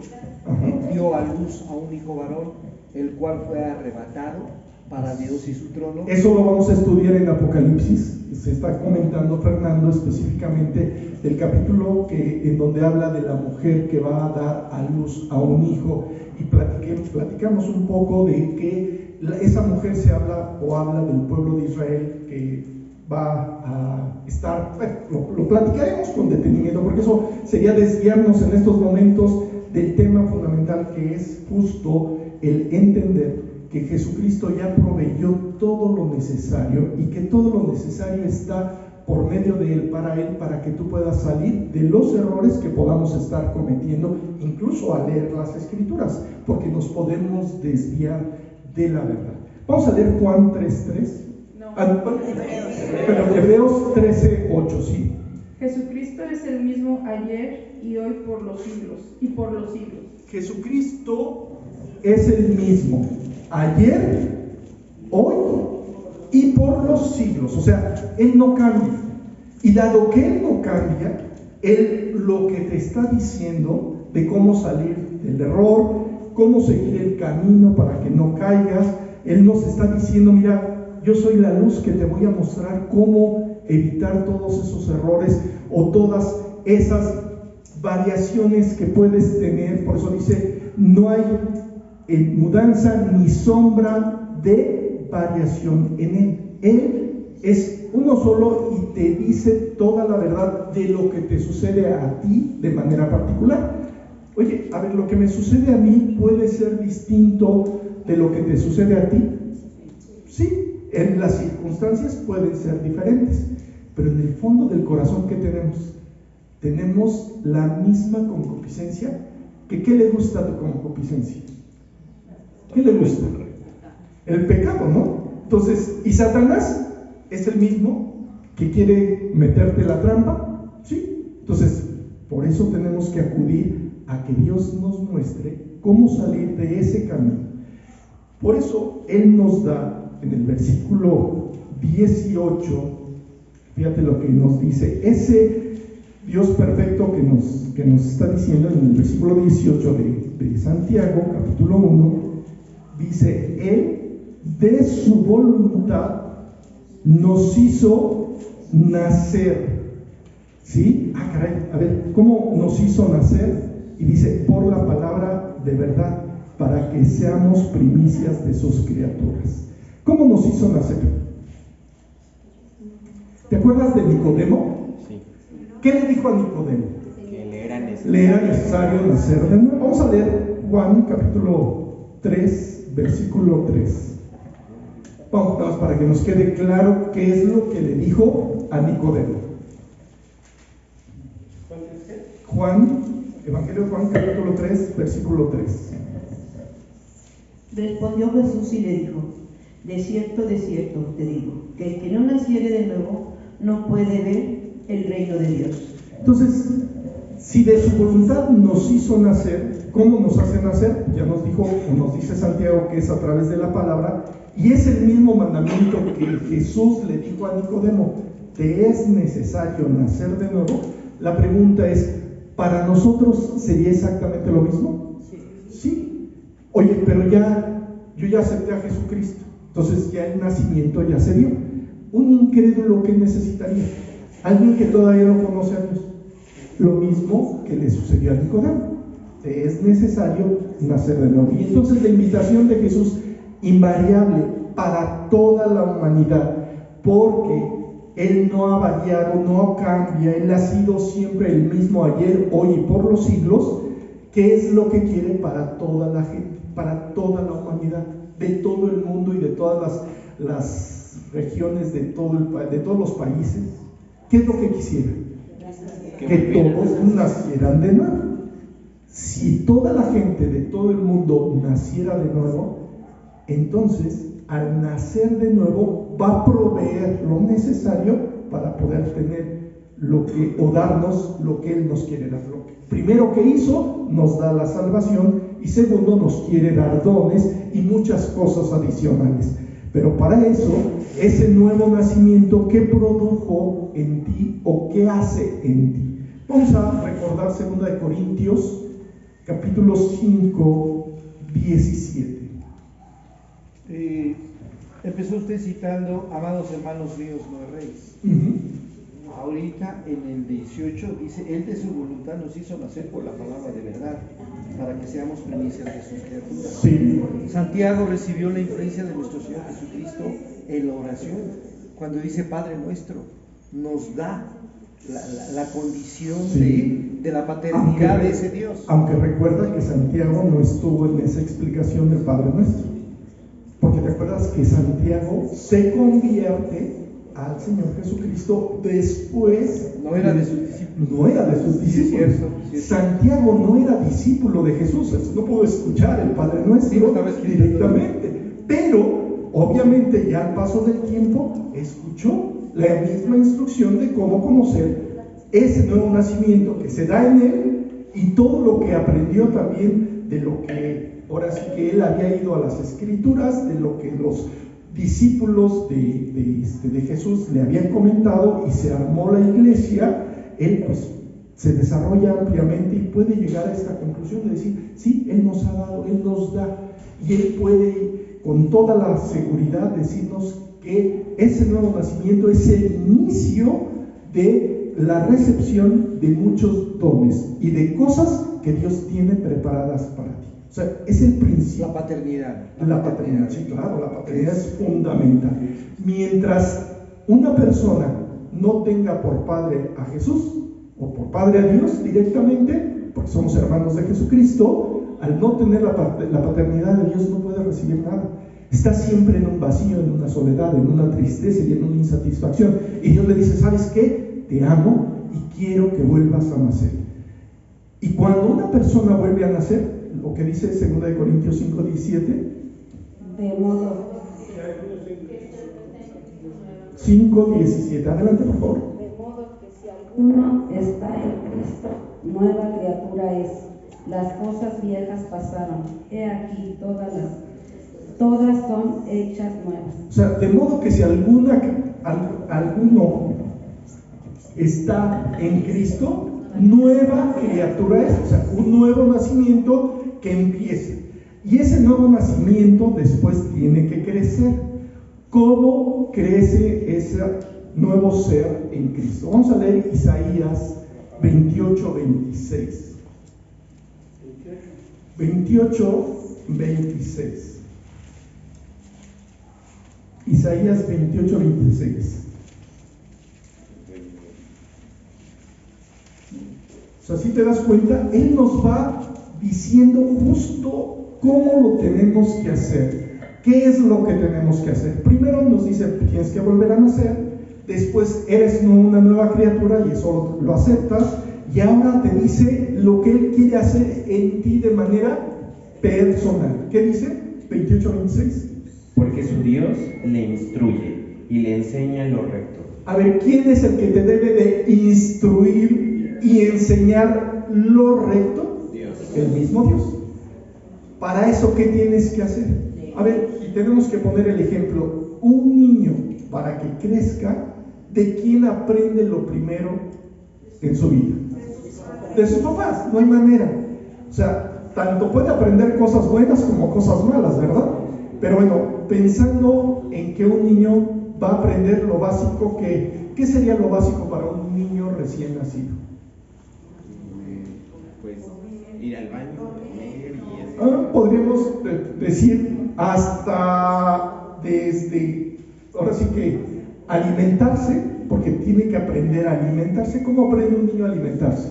dio a luz a un hijo varón, el cual fue arrebatado para Dios y su trono. Eso lo vamos a estudiar en Apocalipsis. Se está comentando Fernando específicamente del capítulo en donde habla de la mujer que va a dar a luz a un hijo, y platicamos un poco de que esa mujer habla del pueblo de Israel que va a estar, bueno, lo platicaremos con detenimiento, porque eso sería desviarnos en estos momentos del tema fundamental, que es justo el entender que Jesucristo ya proveyó todo lo necesario, y que todo lo necesario está por medio de Él, para que tú puedas salir de los errores que podamos estar cometiendo, incluso al leer las Escrituras, porque nos podemos desviar de la verdad. Vamos a leer Juan 3:3. Hebreos 13:8, sí. Jesucristo es el mismo ayer y hoy por los siglos y por los siglos. Jesucristo es el mismo ayer, hoy y por los siglos. O sea, Él no cambia. Y dado que Él no cambia, Él lo que te está diciendo de cómo salir del error, cómo seguir el camino para que no caigas, Él nos está diciendo, mira, yo soy la luz que te voy a mostrar cómo evitar todos esos errores o todas esas variaciones que puedes tener. Por eso dice, no hay mudanza ni sombra de variación en Él. Él es uno solo y te dice toda la verdad de lo que te sucede a ti de manera particular. Oye, a ver, lo que me sucede a mí puede ser distinto de lo que te sucede a ti. Sí, En las circunstancias pueden ser diferentes, pero en el fondo del corazón, ¿qué tenemos? Tenemos la misma concupiscencia. ¿Qué le gusta a tu concupiscencia? ¿Qué le gusta? El pecado, ¿no? Entonces, ¿y Satanás es el mismo que quiere meterte la trampa? Sí. Entonces, por eso tenemos que acudir a que Dios nos muestre cómo salir de ese camino. Por eso Él nos da en el versículo 18, fíjate lo que nos dice, ese Dios perfecto que nos está diciendo en el versículo 18 de Santiago, capítulo 1, dice, Él de su voluntad nos hizo nacer. ¿Sí? Ah, caray, a ver, ¿cómo nos hizo nacer? Y dice, por la palabra de verdad, para que seamos primicias de sus criaturas. ¿Cómo nos hizo nacer? ¿Te acuerdas de Nicodemo? Sí. ¿Qué le dijo a Nicodemo? Que le era necesario. Le era necesario nacer de nuevo. Vamos a leer Juan capítulo 3, versículo 3. Vamos, para que nos quede claro qué es lo que le dijo a Nicodemo. Juan, Evangelio de Juan capítulo 3, versículo 3. Respondió Jesús y le dijo, de cierto te digo, que el que no naciere de nuevo no puede ver el reino de Dios. Entonces, si de su voluntad nos hizo nacer, ¿cómo nos hace nacer? Ya nos dijo, o nos dice Santiago, que es a través de la palabra, y es el mismo mandamiento que Jesús le dijo a Nicodemo, ¿te es necesario nacer de nuevo? La pregunta es, ¿para nosotros sería exactamente lo mismo? Sí. Oye, pero yo ya acepté a Jesucristo, entonces ya el nacimiento ya se dio. Un incrédulo, ¿qué necesitaría? Alguien que todavía no conoce a Dios. Lo mismo que le sucedió a Nicodemo. Te es necesario nacer de nuevo. Y entonces la invitación de Jesús, invariable para toda la humanidad, porque Él no ha variado, no cambia, Él ha sido siempre el mismo ayer, hoy y por los siglos. ¿Qué es lo que quiere para toda la gente, para toda la humanidad, de todo el mundo y de todas las regiones, de todos los países? ¿Qué es lo que quisiera? Que todos nacieran de nuevo. Si toda la gente de todo el mundo naciera de nuevo, entonces al nacer de nuevo va a proveer lo necesario para poder tener o darnos lo que Él nos quiere dar. Primero que hizo, nos da la salvación, y segundo, nos quiere dar dones y muchas cosas adicionales. Pero para eso, ese nuevo nacimiento, ¿qué produjo en ti o qué hace en ti? Vamos a recordar 2 Corintios, capítulo 5, 17. Empezó usted citando, amados hermanos míos, no erréis. Ahorita en el 18 dice, Él de su voluntad nos hizo nacer por la palabra de verdad, para que seamos primicias de sus criaturas. Sí. Santiago recibió la influencia de nuestro Señor Jesucristo en la oración, cuando dice Padre nuestro, nos da la condición de la paternidad de ese Dios. Aunque recuerda que Santiago no estuvo en esa explicación del Padre Nuestro, porque te acuerdas que Santiago se convierte al Señor Jesucristo después. No era de sus discípulos. No era de sus discípulos. Sí, Santiago no era discípulo de Jesús, no pudo escuchar el Padre Nuestro directamente, pero obviamente ya al paso del tiempo escuchó la misma instrucción de cómo conocer ese nuevo nacimiento que se da en él, y todo lo que aprendió también de lo que ahora sí que él había ido a las Escrituras, de lo que los discípulos de Jesús le habían comentado, y se armó la iglesia. Él pues se desarrolla ampliamente y puede llegar a esta conclusión de decir, sí, Él nos ha dado, Él nos da, y Él puede con toda la seguridad decirnos que ese nuevo nacimiento es el inicio de la recepción de muchos dones y de cosas que Dios tiene preparadas para ti. O sea, es el principio. La paternidad. La paternidad, sí, claro, la paternidad es fundamental. Mientras una persona no tenga por padre a Jesús, o por padre a Dios directamente, porque somos hermanos de Jesucristo, al no tener la paternidad de Dios no puede recibir nada. Está siempre en un vacío, en una soledad, en una tristeza y en una insatisfacción. Y Dios le dice, ¿sabes qué? Te amo y quiero que vuelvas a nacer. Y cuando una persona vuelve a nacer, lo que dice 2 Corintios 5:17, de modo 5:17, adelante por favor. De modo que si alguno está en Cristo, nueva criatura es. Las cosas viejas pasaron. He aquí, todas son hechas nuevas. O sea, de modo que si alguno está en Cristo, nueva criatura es. O sea, un nuevo nacimiento que empieza. Y ese nuevo nacimiento después tiene que crecer. ¿Cómo crece ese nuevo ser en Cristo? Vamos a leer Isaías 28:26. 28:26. Isaías 28:26. O sea, si te das cuenta, Él nos va diciendo justo cómo lo tenemos que hacer. ¿Qué es lo que tenemos que hacer? Primero nos dice, tienes que volver a nacer. Después eres una nueva criatura y eso lo aceptas. Y ahora te dice lo que Él quiere hacer en ti de manera personal. ¿Qué dice? 28:26. Porque su Dios le instruye y le enseña lo recto. A ver, ¿quién es el que te debe de instruir y enseñar lo recto? Dios. El mismo Dios. Para eso, ¿qué tienes que hacer? A ver, y tenemos que poner el ejemplo. Un niño, para que crezca, ¿de quién aprende lo primero en su vida? De sus papás, no hay manera. O sea, tanto puede aprender cosas buenas como cosas malas, ¿verdad? Pero bueno, pensando en que un niño va a aprender lo básico, ¿qué sería lo básico para un niño recién nacido? Pues ir al baño, comer y eso. Podríamos decir hasta desde, ahora sí que alimentarse, porque tiene que aprender a alimentarse. ¿Cómo aprende un niño a alimentarse?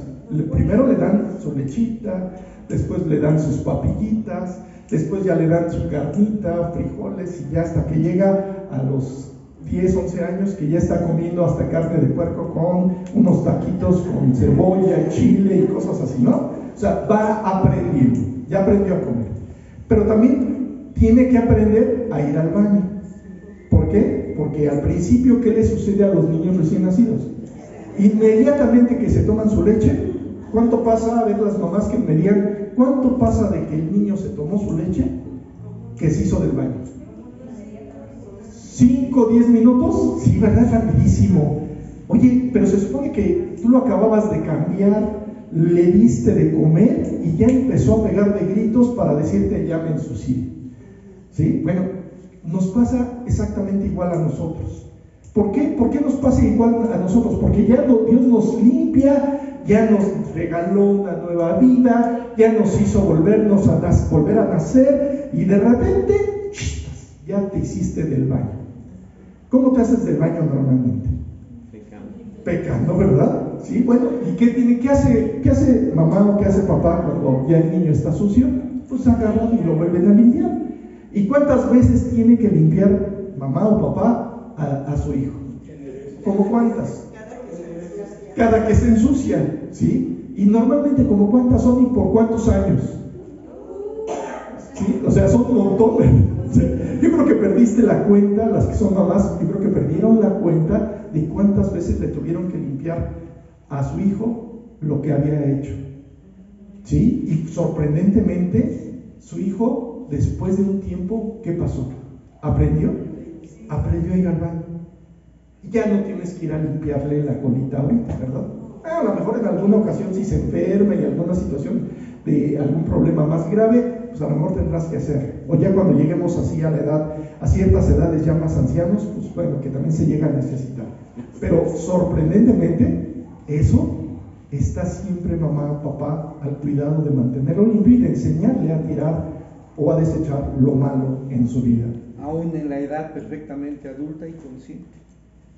Primero le dan su lechita, después le dan sus papillitas, después ya le dan su carnita, frijoles, y ya hasta que llega a los 10, 11 años que ya está comiendo hasta carne de puerco con unos taquitos con cebolla, chile y cosas así, ¿no? O sea, va aprendiendo, ya aprendió a comer. Pero también tiene que aprender a ir al baño. ¿Por qué? Porque al principio, ¿qué le sucede a los niños recién nacidos? Inmediatamente que se toman su leche, ¿cuánto pasa? A ver las mamás que me digan, ¿cuánto pasa de que el niño se tomó su leche que se hizo del baño? 5 o 10 minutos, sí, ¿verdad? Rapidísimo. Oye, pero se supone que tú lo acababas de cambiar, le diste de comer y ya empezó a pegar de gritos para decirte ya me ensucié. ¿Sí? Bueno, nos pasa exactamente igual a nosotros. ¿Por qué? ¿Por qué nos pasa igual a nosotros? Porque ya Dios nos limpia, ya nos regaló una nueva vida, ya nos hizo volver a nacer y de repente ya te hiciste del baño. ¿Cómo te haces del baño normalmente? Pecando, ¿verdad? Sí, bueno, ¿y qué hace mamá o qué hace papá cuando ya el niño está sucio? Pues agarran y lo vuelven a limpiar. ¿Y cuántas veces tiene que limpiar mamá o papá a su hijo? ¿Cómo cuántas? Cada que se ensucia, ¿sí? Y normalmente, ¿como cuántas son y por cuántos años? ¿Sí? O sea, son un montón. ¿Sí? Yo creo que perdiste la cuenta, las que son mamás, yo creo que perdieron la cuenta de cuántas veces le tuvieron que limpiar a su hijo lo que había hecho. ¿Sí? Y sorprendentemente, su hijo, después de un tiempo, ¿qué pasó? ¿Aprendió? Aprendió a ir al baño. Y ya no tienes que ir a limpiarle la colita ahorita, ¿verdad? A lo mejor en alguna ocasión si se enferma y alguna situación de algún problema más grave, pues a lo mejor tendrás que hacerlo. O ya cuando lleguemos así a la edad, a ciertas edades ya más ancianos, pues bueno, que también se llega a necesitar. Pero sorprendentemente, eso está siempre mamá o papá al cuidado de mantenerlo limpio y de enseñarle a tirar o a desechar lo malo en su vida. Aún en la edad perfectamente adulta y consciente.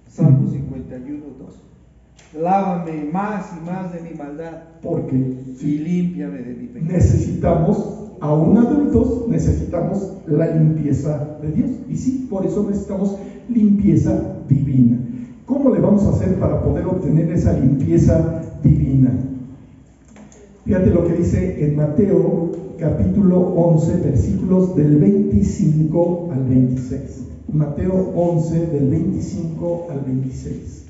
Salmo 51:2. Lávame más y más de mi maldad. Porque y límpiame de mi pecado. Necesitamos aún adultos necesitamos la limpieza de Dios. Y sí, por eso necesitamos limpieza divina. ¿Cómo le vamos a hacer para poder obtener esa limpieza divina? Fíjate lo que dice en Mateo capítulo 11, versículos del 25 al 26. Mateo 11, del 25 al 26.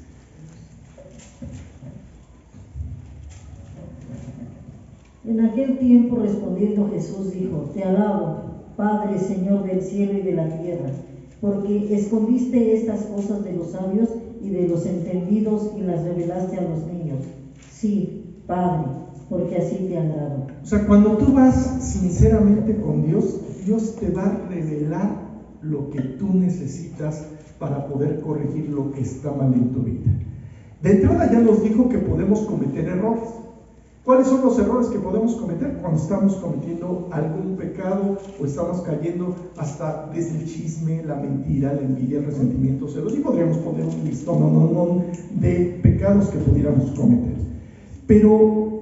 En aquel tiempo respondiendo Jesús dijo: Te alabo, Padre, Señor del cielo y de la tierra, porque escondiste estas cosas de los sabios y de los entendidos y las revelaste a los niños. Sí, Padre, porque así te agrado. O sea, cuando tú vas sinceramente con Dios, Dios te va a revelar lo que tú necesitas para poder corregir lo que está mal en tu vida. De entrada ya nos dijo que podemos cometer errores. ¿Cuáles son los errores que podemos cometer? Cuando estamos cometiendo algún pecado o estamos cayendo hasta desde el chisme, la mentira, la envidia, el resentimiento, celos, y podríamos poner un listón de pecados que pudiéramos cometer. Pero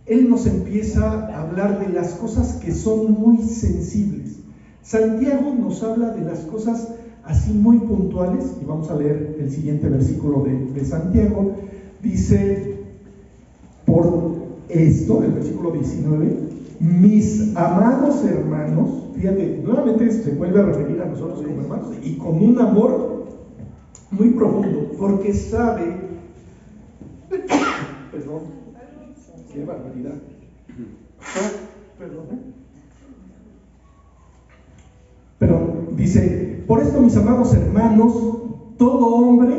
Él nos empieza a hablar de las cosas que son muy sensibles. Santiago nos habla de las cosas así muy puntuales, y vamos a leer el siguiente versículo de Santiago. Dice: por esto, el versículo 19, mis amados hermanos, fíjate, nuevamente se vuelve a referir a nosotros como hermanos, y con un amor muy profundo, porque sabe, perdón, qué barbaridad, perdón, dice: por esto, mis amados hermanos, todo hombre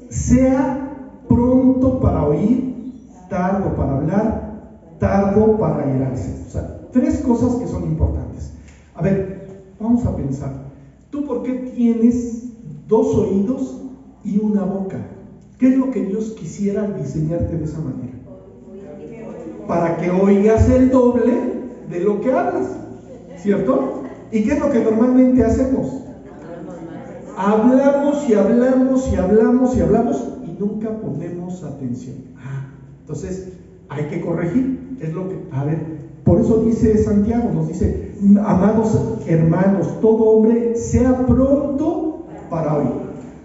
sea pronto para oír, tardo para hablar, tardo para airarse. O sea, tres cosas que son importantes. A ver, vamos a pensar. ¿Tú por qué tienes dos oídos y una boca? ¿Qué es lo que Dios quisiera diseñarte de esa manera? Para que oigas el doble de lo que hablas, ¿cierto? ¿Y qué es lo que normalmente hacemos? Hablamos y hablamos y hablamos y hablamos y nunca ponemos atención. Entonces, hay que corregir. Es lo que, a ver, por eso dice Santiago, nos dice: amados hermanos, todo hombre sea pronto para oír.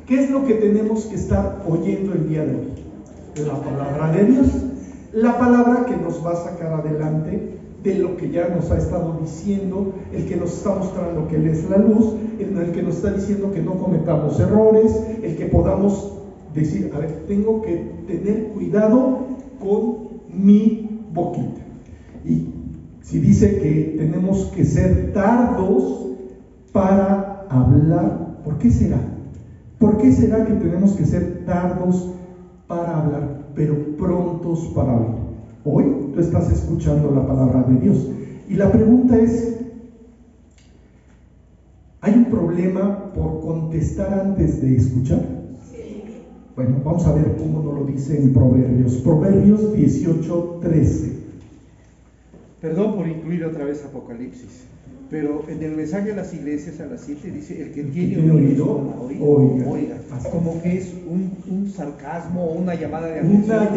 ¿Qué es lo que tenemos que estar oyendo el día de hoy? La palabra de Dios. La palabra que nos va a sacar adelante de lo que ya nos ha estado diciendo, el que nos está mostrando que Él es la luz, el que nos está diciendo que no cometamos errores, el que podamos decir: a ver, tengo que tener cuidado con mi boquita. Y si dice que tenemos que ser tardos para hablar, ¿por qué será? ¿Por qué será que tenemos que ser tardos para hablar, pero prontos para oír? Hoy tú estás escuchando la palabra de Dios. Y la pregunta es: ¿hay un problema por contestar antes de escuchar? Bueno, vamos a ver cómo nos lo dice en Proverbios. Proverbios 18:13. Perdón por incluir otra vez Apocalipsis, pero en el mensaje de las iglesias a las 7 dice: el que tiene oído, oiga. Como que es un sarcasmo o una llamada de atención.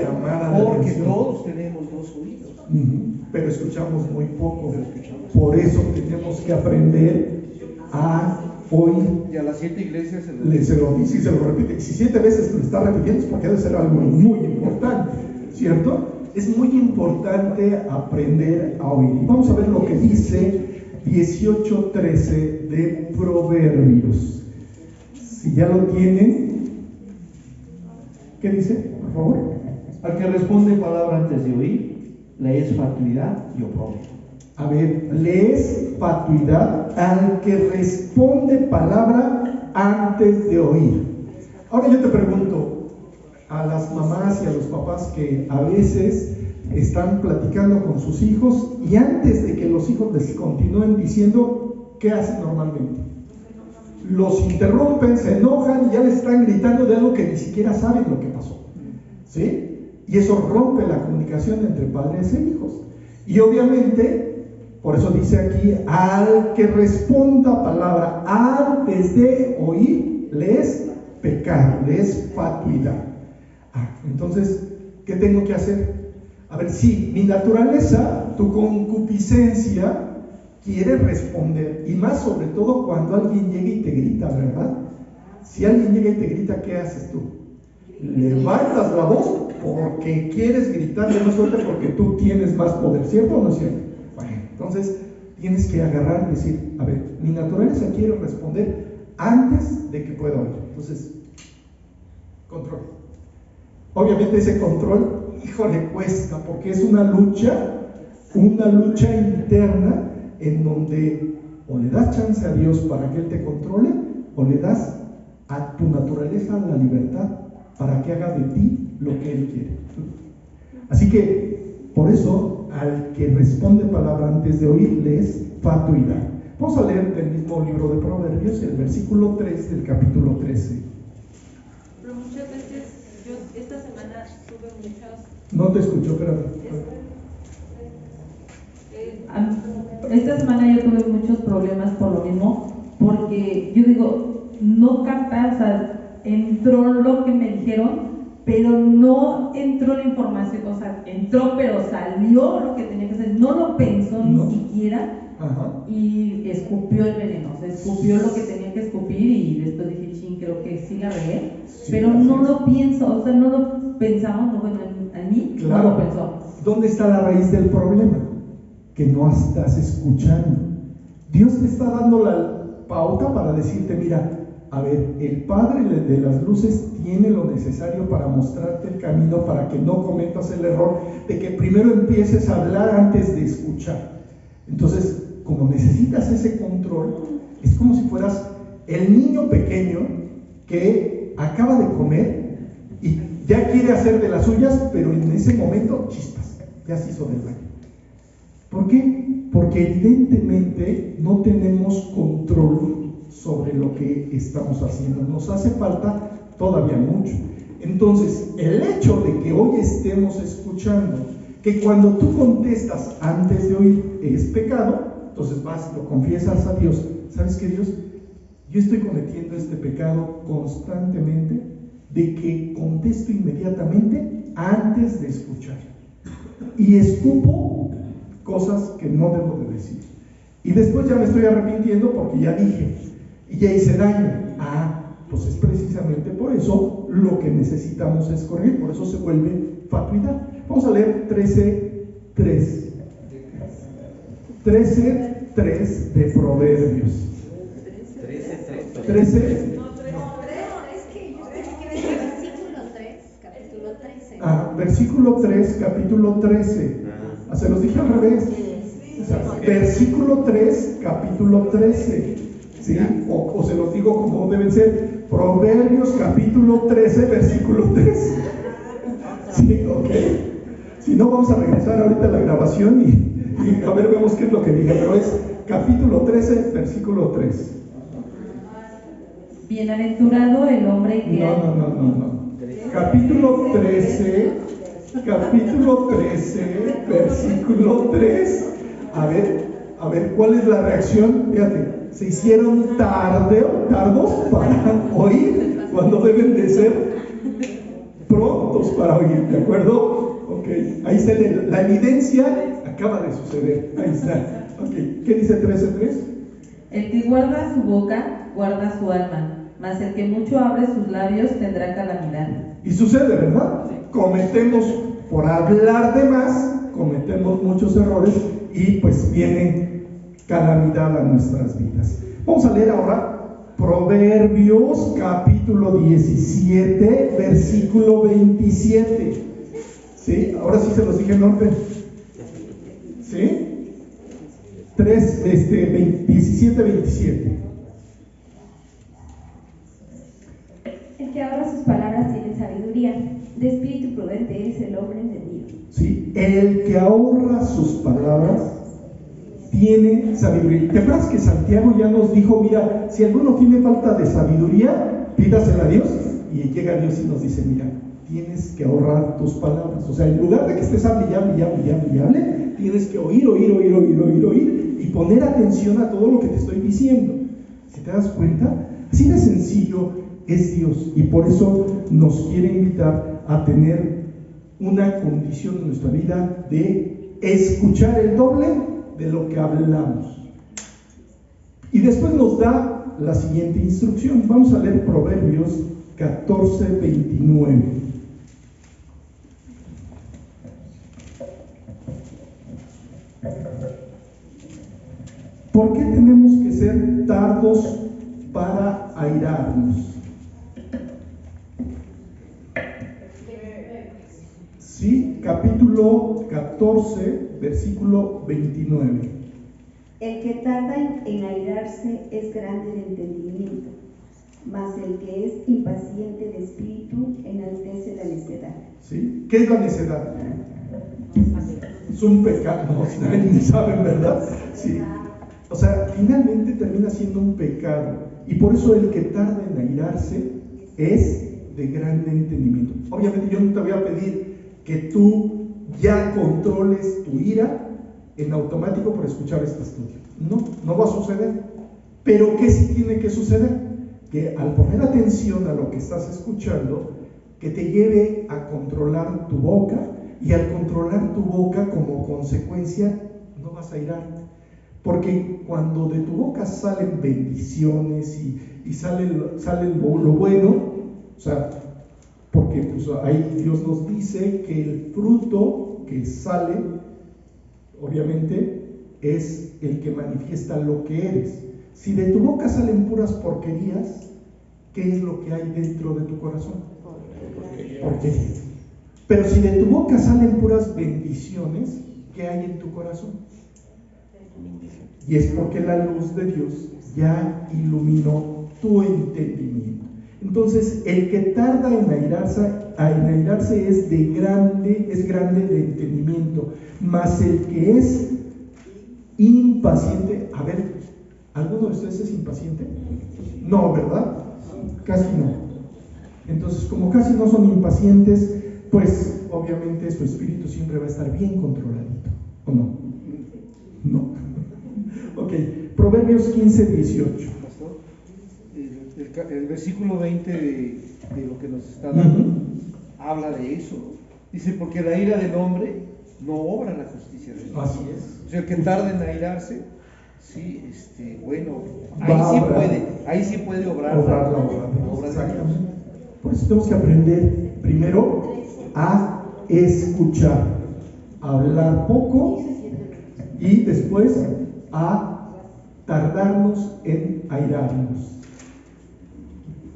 Porque todos tenemos dos oídos. Pero escuchamos muy poco. Por eso tenemos que aprender a oír. Y a las 7 iglesias se lo dice y se lo repite. Si 7 veces lo está repitiendo es porque debe ser algo muy importante, ¿cierto? Es muy importante aprender a oír. Y vamos a ver lo que dice 18:13 de Proverbios. Si ya lo tienen, ¿qué dice? Por favor. Al que responde palabra antes de oír, le es fatuidad y oprobio. A ver, le es fatuidad al que responde palabra antes de oír. Ahora yo te pregunto, a las mamás y a los papás que a veces están platicando con sus hijos y antes de que los hijos les continúen diciendo, ¿qué hacen normalmente? Los interrumpen, se enojan y ya les están gritando de algo que ni siquiera saben lo que pasó, ¿sí? Y eso rompe la comunicación entre padres e hijos. Y obviamente, por eso dice aquí: al que responda palabra antes de oír, le es pecado, le es fatuidad. Entonces, ¿qué tengo que hacer? A ver, sí, mi naturaleza tu concupiscencia quiere responder, y más sobre todo cuando alguien llega y te grita, ¿verdad? Si alguien llega y te grita, ¿qué haces tú? Levantas la voz porque quieres gritarle más fuerte porque tú tienes más poder, ¿cierto o no es cierto? Bueno, entonces tienes que agarrar y decir, a ver, mi naturaleza quiere responder antes de que pueda oír. Entonces, control. Obviamente ese control, híjole, cuesta, porque es una lucha interna en donde o le das chance a Dios para que Él te controle, o le das a tu naturaleza la libertad para que haga de ti lo que Él quiere. Así que, por eso, al que responde palabra antes de oír, le es fatuidad. Vamos a leer del mismo libro de Proverbios, el versículo 3 del capítulo 13. Pero muchas veces, yo esta semana tuve muchas... No te escucho, pero... Esta semana yo tuve muchos problemas por lo mismo, porque yo digo, no captas, o sea, entró lo que me dijeron, pero no entró la información, o sea, entró pero salió lo que tenía que hacer, no lo pensó ni siquiera. Ajá. Y escupió el veneno, o sea, escupió lo que tenía que escupir y después dije, ching, creo que sí la regué, pero no lo pienso, o sea, no lo pensamos, no, bueno, a mí claro. No lo pensó. ¿Dónde está la raíz del problema? Que no estás escuchando. Dios te está dando la pauta para decirte, mira, a ver, el Padre de las luces tiene lo necesario para mostrarte el camino, para que no cometas el error de que primero empieces a hablar antes de escuchar. Entonces, como necesitas ese control, es como si fueras el niño pequeño que acaba de comer y ya quiere hacer de las suyas, pero en ese momento, chispas, ya se hizo del baño. ¿Por qué? Porque evidentemente no tenemos control sobre lo que estamos haciendo. Nos hace falta todavía mucho. Entonces, el hecho de que hoy estemos escuchando que cuando tú contestas antes de oír es pecado, entonces vas, lo confiesas a Dios. ¿Sabes qué, Dios? Yo estoy cometiendo este pecado constantemente de que contesto inmediatamente antes de escuchar. Y escupo cosas que no debo de decir. Y después ya me estoy arrepintiendo porque ya dije y ya hice daño. Pues es precisamente por eso lo que necesitamos es corregir, por eso se vuelve fatuidad. Vamos a leer 13:3. 13:3 de Proverbios. 13. Versículo 3, capítulo 13. Se los dije al revés. O sea, versículo 3, capítulo 13. ¿Sí? O se los digo como deben ser. Proverbios, capítulo 13, versículo 3. Sí, ok. Si no, vamos a regresar ahorita a la grabación y a ver, vemos qué es lo que diga. Pero es capítulo 13, versículo 3. Bienaventurado el hombre que... No. Capítulo 13, versículo 3. A ver, ¿cuál es la reacción? Fíjate, se hicieron tardos para oír cuando deben de ser prontos para oír, ¿de acuerdo? Ok, ahí está la evidencia, acaba de suceder, ahí está. Ok, ¿qué dice 13:3? El que guarda su boca, guarda su alma, mas el que mucho abre sus labios tendrá calamidad. Y sucede, ¿verdad? Cometemos, por hablar de más, cometemos muchos errores y pues viene calamidad a nuestras vidas. Vamos a leer ahora Proverbios capítulo 17, versículo 27. ¿Sí? Ahora sí se los dije en orden. ¿Sí? 17, 27. El que ahorra sus palabras tiene sabiduría. De espíritu prudente es el hombre entendido. ¿Sí? El que ahorra sus palabras tiene sabiduría. ¿Te acuerdas que Santiago ya nos dijo, mira, si alguno tiene falta de sabiduría, pídasela a Dios? Y llega Dios y nos dice, mira, tienes que ahorrar tus palabras. O sea, en lugar de que estés hable, tienes que oír y poner atención a todo lo que te estoy diciendo. ¿Si te das cuenta? Así de sencillo es Dios, y por eso nos quiere invitar a tener una condición en nuestra vida de escuchar el doble de lo que hablamos. Y después nos da la siguiente instrucción. Vamos a leer Proverbios 14:29. ¿Por qué tenemos que ser tardos para airarnos? Sí, capítulo 14, versículo 29. El que tarda en airarse es grande de entendimiento, mas el que es impaciente de espíritu enaltece la necedad. ¿Sí? ¿Qué es la necedad? Es un pecado, no, nadie sabe, ¿verdad? Sí. O sea, finalmente termina siendo un pecado. Y por eso el que tarda en airarse es de grande entendimiento. Obviamente yo no te voy a pedir que tú ya controles tu ira en automático por escuchar este estudio. No, no va a suceder. Pero ¿qué sí tiene que suceder? Que al poner atención a lo que estás escuchando, que te lleve a controlar tu boca, y al controlar tu boca como consecuencia no vas a irarte. Porque cuando de tu boca salen bendiciones y sale lo bueno, o sea, porque pues ahí Dios nos dice que el fruto que sale, obviamente, es el que manifiesta lo que eres. Si de tu boca salen puras porquerías, ¿qué es lo que hay dentro de tu corazón? Porquerías. Pero si de tu boca salen puras bendiciones, ¿qué hay en tu corazón? Y es porque la luz de Dios ya iluminó tu entendimiento. Entonces, el que tarda en airarse es grande de entendimiento, mas el que es impaciente, a ver, ¿alguno de ustedes es impaciente? No, ¿verdad? Casi no. Entonces, como casi no son impacientes, pues obviamente su espíritu siempre va a estar bien controladito, ¿o no? No. Ok, Proverbios 15:18. Pastor, el versículo 20 de lo que nos está dando habla de eso. Dice, porque la ira del hombre no obra la justicia de Dios. Así es. O sea, el que tarda en airarse, sí, bueno, ahí sí puede obrar la obra de Dios. Por eso tenemos que aprender primero a escuchar, a hablar poco y después a tardarnos en airarnos.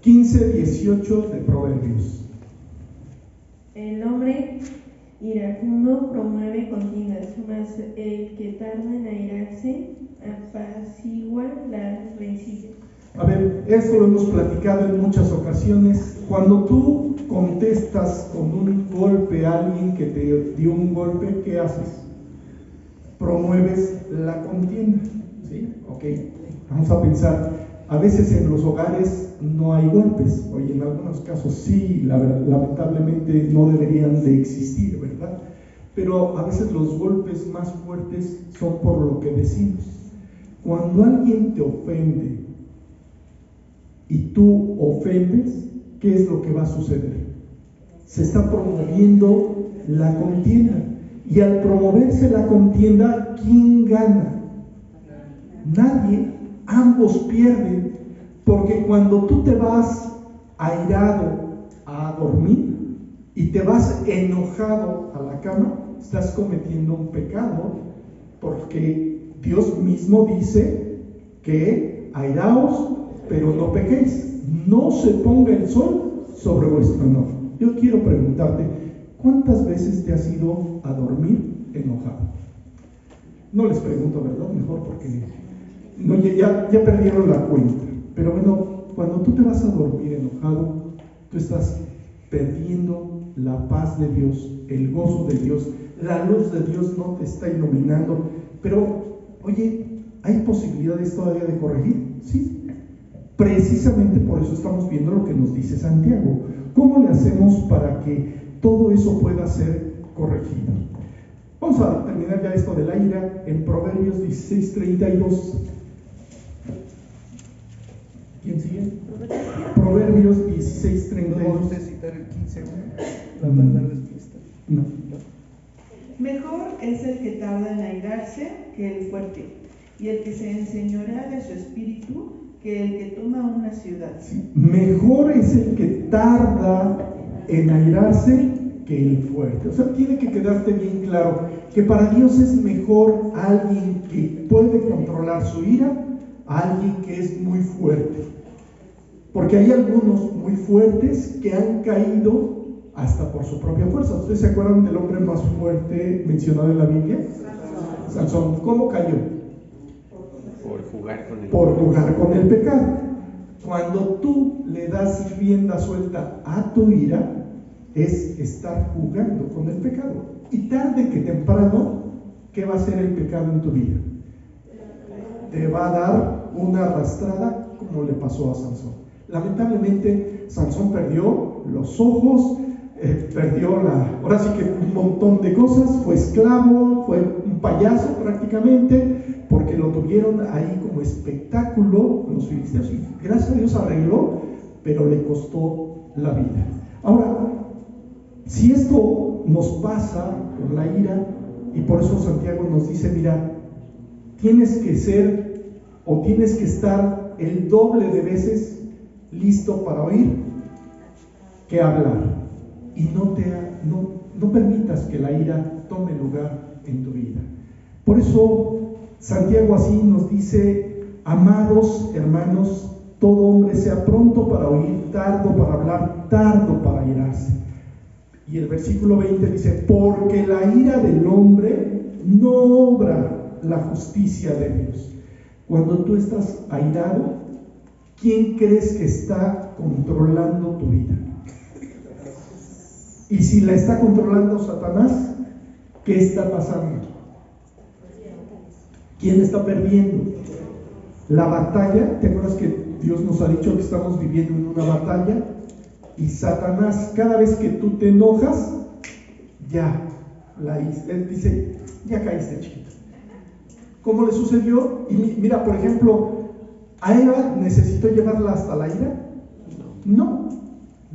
15:18 de Proverbios. El hombre iracundo promueve contiendas, mas el que tarda en airarse apacigua las rencillas. A ver, esto lo hemos platicado en muchas ocasiones. Cuando tú contestas con un golpe a alguien que te dio un golpe, ¿qué haces? Promueves la contienda, ¿sí? Ok, vamos a pensar, a veces en los hogares no hay golpes, oye, en algunos casos sí, lamentablemente no deberían de existir, ¿verdad? Pero a veces los golpes más fuertes son por lo que decimos. Cuando alguien te ofende y tú ofendes, ¿qué es lo que va a suceder? Se está promoviendo la contienda. Y al promoverse la contienda, ¿quién gana? Nadie, ambos pierden, porque cuando tú te vas airado a dormir y te vas enojado a la cama, estás cometiendo un pecado, porque Dios mismo dice que airaos, pero no pequéis, no se ponga el sol sobre vuestro enojo. Yo quiero preguntarte, ¿cuántas veces te has ido a dormir enojado? No les pregunto, ¿verdad? Mejor porque no, ya perdieron la cuenta. Pero bueno, cuando tú te vas a dormir enojado, tú estás perdiendo la paz de Dios, el gozo de Dios, la luz de Dios no te está iluminando. Pero, oye, ¿hay posibilidades todavía de corregir? Sí. Precisamente por eso estamos viendo lo que nos dice Santiago. ¿Cómo le hacemos para que todo eso pueda ser corregido? Vamos a terminar ya esto de la ira en Proverbios 16:32. ¿Quién sigue? Proverbios 16:32. ¿No vamos a citar el 15:1 para darles pista? No. Mejor es el que tarda en airarse que el fuerte, y el que se enseñorea de su espíritu que el que toma una ciudad. Mejor es el que tarda en airarse que el fuerte. O sea, tiene que quedarte bien claro que para Dios es mejor alguien que puede controlar su ira a alguien que es muy fuerte. Porque hay algunos muy fuertes que han caído hasta por su propia fuerza. ¿Ustedes se acuerdan del hombre más fuerte mencionado en la Biblia? Sansón. ¿Cómo cayó? Por jugar con el pecado. Cuando tú le das rienda suelta a tu ira, es estar jugando con el pecado. Y tarde que temprano, ¿qué va a hacer el pecado en tu vida? Te va a dar una arrastrada como le pasó a Sansón. Lamentablemente, Sansón perdió los ojos, ahora sí que un montón de cosas, fue esclavo, fue un payaso prácticamente, porque lo tuvieron ahí como espectáculo los filisteos, y gracias a Dios arregló, pero le costó la vida. Ahora, si esto nos pasa con la ira, y por eso Santiago nos dice, mira, tienes que estar el doble de veces listo para oír que hablar, y no permitas que la ira tome lugar en tu vida. Por eso Santiago así nos dice: amados hermanos, todo hombre sea pronto para oír, tardo para hablar, tardo para irarse. Y el versículo 20 dice: porque la ira del hombre no obra la justicia de Dios. Cuando tú estás airado, ¿quién crees que está controlando tu vida? Y si la está controlando Satanás, ¿qué está pasando? ¿Quién está perdiendo? La batalla. ¿Te acuerdas que Dios nos ha dicho que estamos viviendo en una batalla? Y Satanás, cada vez que tú te enojas, él dice, ya caíste, chiquito. ¿Cómo le sucedió? Y mira, por ejemplo, ¿a Eva necesitó llevarla hasta la ira? No,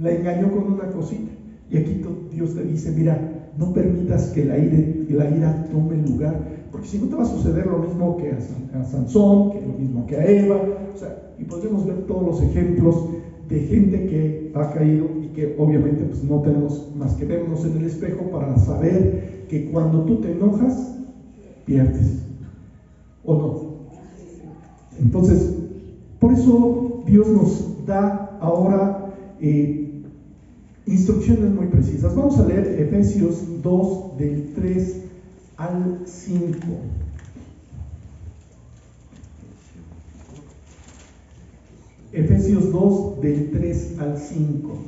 la engañó con una cosita. Y aquí Dios te dice, mira, no permitas que la ira tome lugar, porque si no te va a suceder lo mismo que a Sansón, que lo mismo que a Eva. O sea, y podemos ver todos los ejemplos de gente que ha caído, y que obviamente pues no tenemos más que vernos en el espejo para saber que cuando tú te enojas, pierdes, ¿o no? Entonces, por eso Dios nos da ahora instrucciones muy precisas. Vamos a leer Efesios 2 del 3 al 5. Efesios 2 del 3 al 5.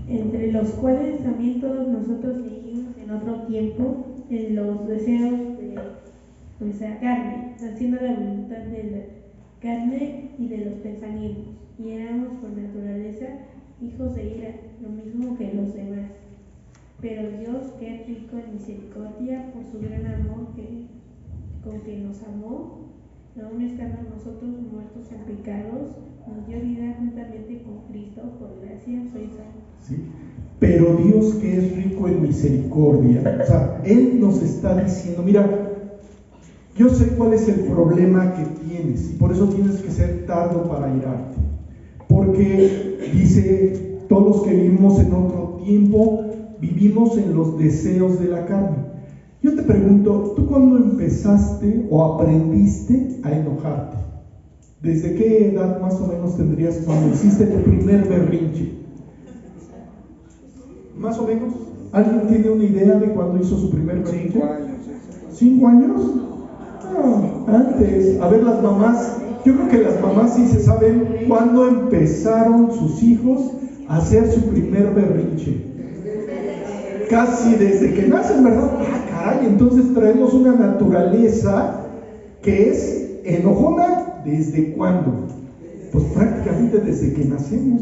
Entre los cuales también todos nosotros vivimos en otro tiempo en los deseos de nuestra carne, haciendo la voluntad de la carne y de los pensamientos, y éramos por naturaleza hijos de ira, lo mismo que los demás. Pero Dios, que es rico en misericordia, por su gran amor con que nos amó, aun estando nosotros muertos en pecados, nos dio vida juntamente con Cristo. Por gracia sois salvos. ¿Sí? Pero Dios, que es rico en misericordia, o sea, Él nos está diciendo, mira, yo sé cuál es el problema que tienes, y por eso tienes que ser tardo para irarte. Porque dice, todos los que vivimos en otro tiempo, vivimos en los deseos de la carne. Yo te pregunto, ¿tú cuándo empezaste o aprendiste a enojarte? ¿Desde qué edad más o menos tendrías cuando hiciste tu primer berrinche? ¿Más o menos? ¿Alguien tiene una idea de cuándo hizo su primer berrinche? 5 años. ¿5 años? No, antes. A ver, las mamás, yo creo que las mamás sí se saben cuándo empezaron sus hijos a hacer su primer berrinche. Casi desde que nacen, ¿verdad? Ah, caray, entonces traemos una naturaleza que es enojona. ¿Desde cuándo? Pues prácticamente desde que nacemos.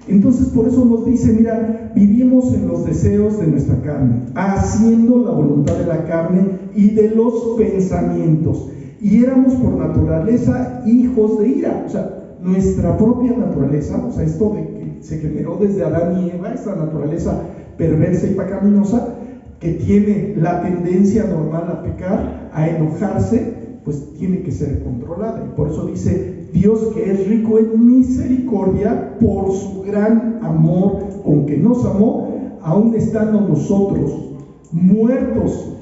Entonces por eso nos dice, mira, vivimos en los deseos de nuestra carne, haciendo la voluntad de la carne y de los pensamientos. Y éramos por naturaleza hijos de ira. O sea, nuestra propia naturaleza, o sea, esto de que se generó desde Adán y Eva, esta naturaleza perversa y pecaminosa, que tiene la tendencia normal a pecar, a enojarse, pues tiene que ser controlada. Y por eso dice Dios, que es rico en misericordia por su gran amor con que nos amó, aun estando nosotros muertos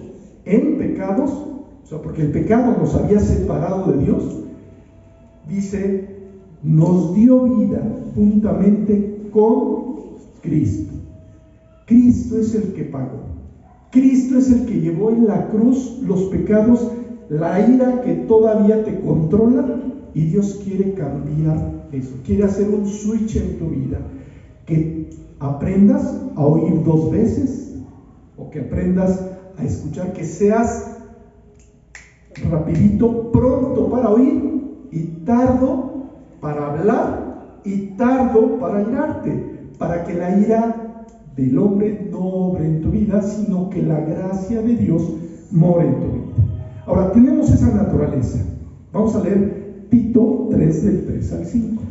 en pecados, o sea, porque el pecado nos había separado de Dios, dice, nos dio vida juntamente con Cristo. Cristo es el que pagó. Cristo es el que llevó en la cruz los pecados, la ira que todavía te controla, y Dios quiere cambiar eso, quiere hacer un switch en tu vida, que aprendas a oír 2 veces, o que aprendas a escuchar, que seas rapidito, pronto para oír y tardo para hablar y tardo para irarte, para que la ira del hombre no obre en tu vida, sino que la gracia de Dios more en tu vida. Ahora, tenemos esa naturaleza. Vamos a leer Tito 3, del 3 al 5.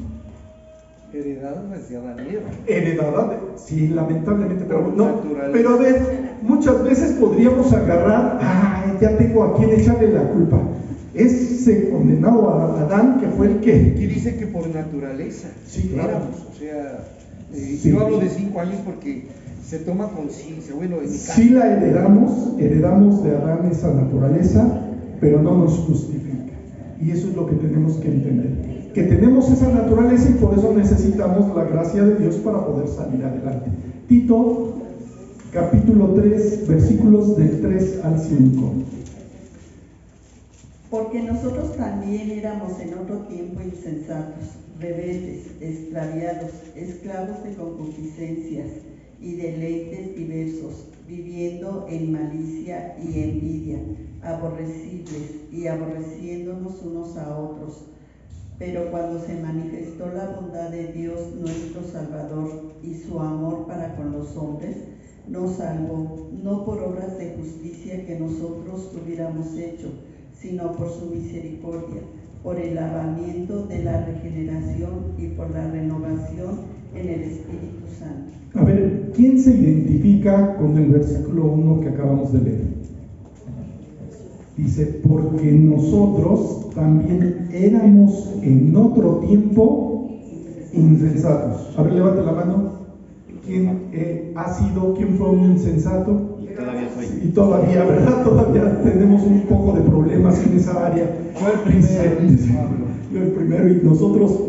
Heredada desde Adán y Eva. Heredada, sí, lamentablemente, pero no. Pero a ver, muchas veces podríamos agarrar, ya tengo a quien echarle la culpa. Ese condenado a Adán, que fue el que... Y dice que por naturaleza, sí, claro. Éramos, o sea, sí. Yo hablo de 5 años porque se toma conciencia. Bueno, en mi caso, sí la heredamos de Adán esa naturaleza, pero no nos justifica. Y eso es lo que tenemos que entender, que tenemos esa naturaleza y por eso necesitamos la gracia de Dios para poder salir adelante. Tito, capítulo 3, versículos del 3 al 5. Porque nosotros también éramos en otro tiempo insensatos, rebeldes, extraviados, esclavos de concupiscencias y deleites diversos, viviendo en malicia y envidia, aborrecibles y aborreciéndonos unos a otros. Pero cuando se manifestó la bondad de Dios nuestro Salvador y su amor para con los hombres, nos salvó, no por obras de justicia que nosotros hubiéramos hecho, sino por su misericordia, por el lavamiento de la regeneración y por la renovación en el Espíritu Santo. A ver, ¿quién se identifica con el versículo 1 que acabamos de leer? Dice, porque nosotros también éramos en otro tiempo insensatos. A ver, levante la mano. ¿Quién fue un insensato? Y todavía soy. Y todavía, ¿verdad? Todavía tenemos un poco de problemas en esa área. Fue el primero, y nosotros,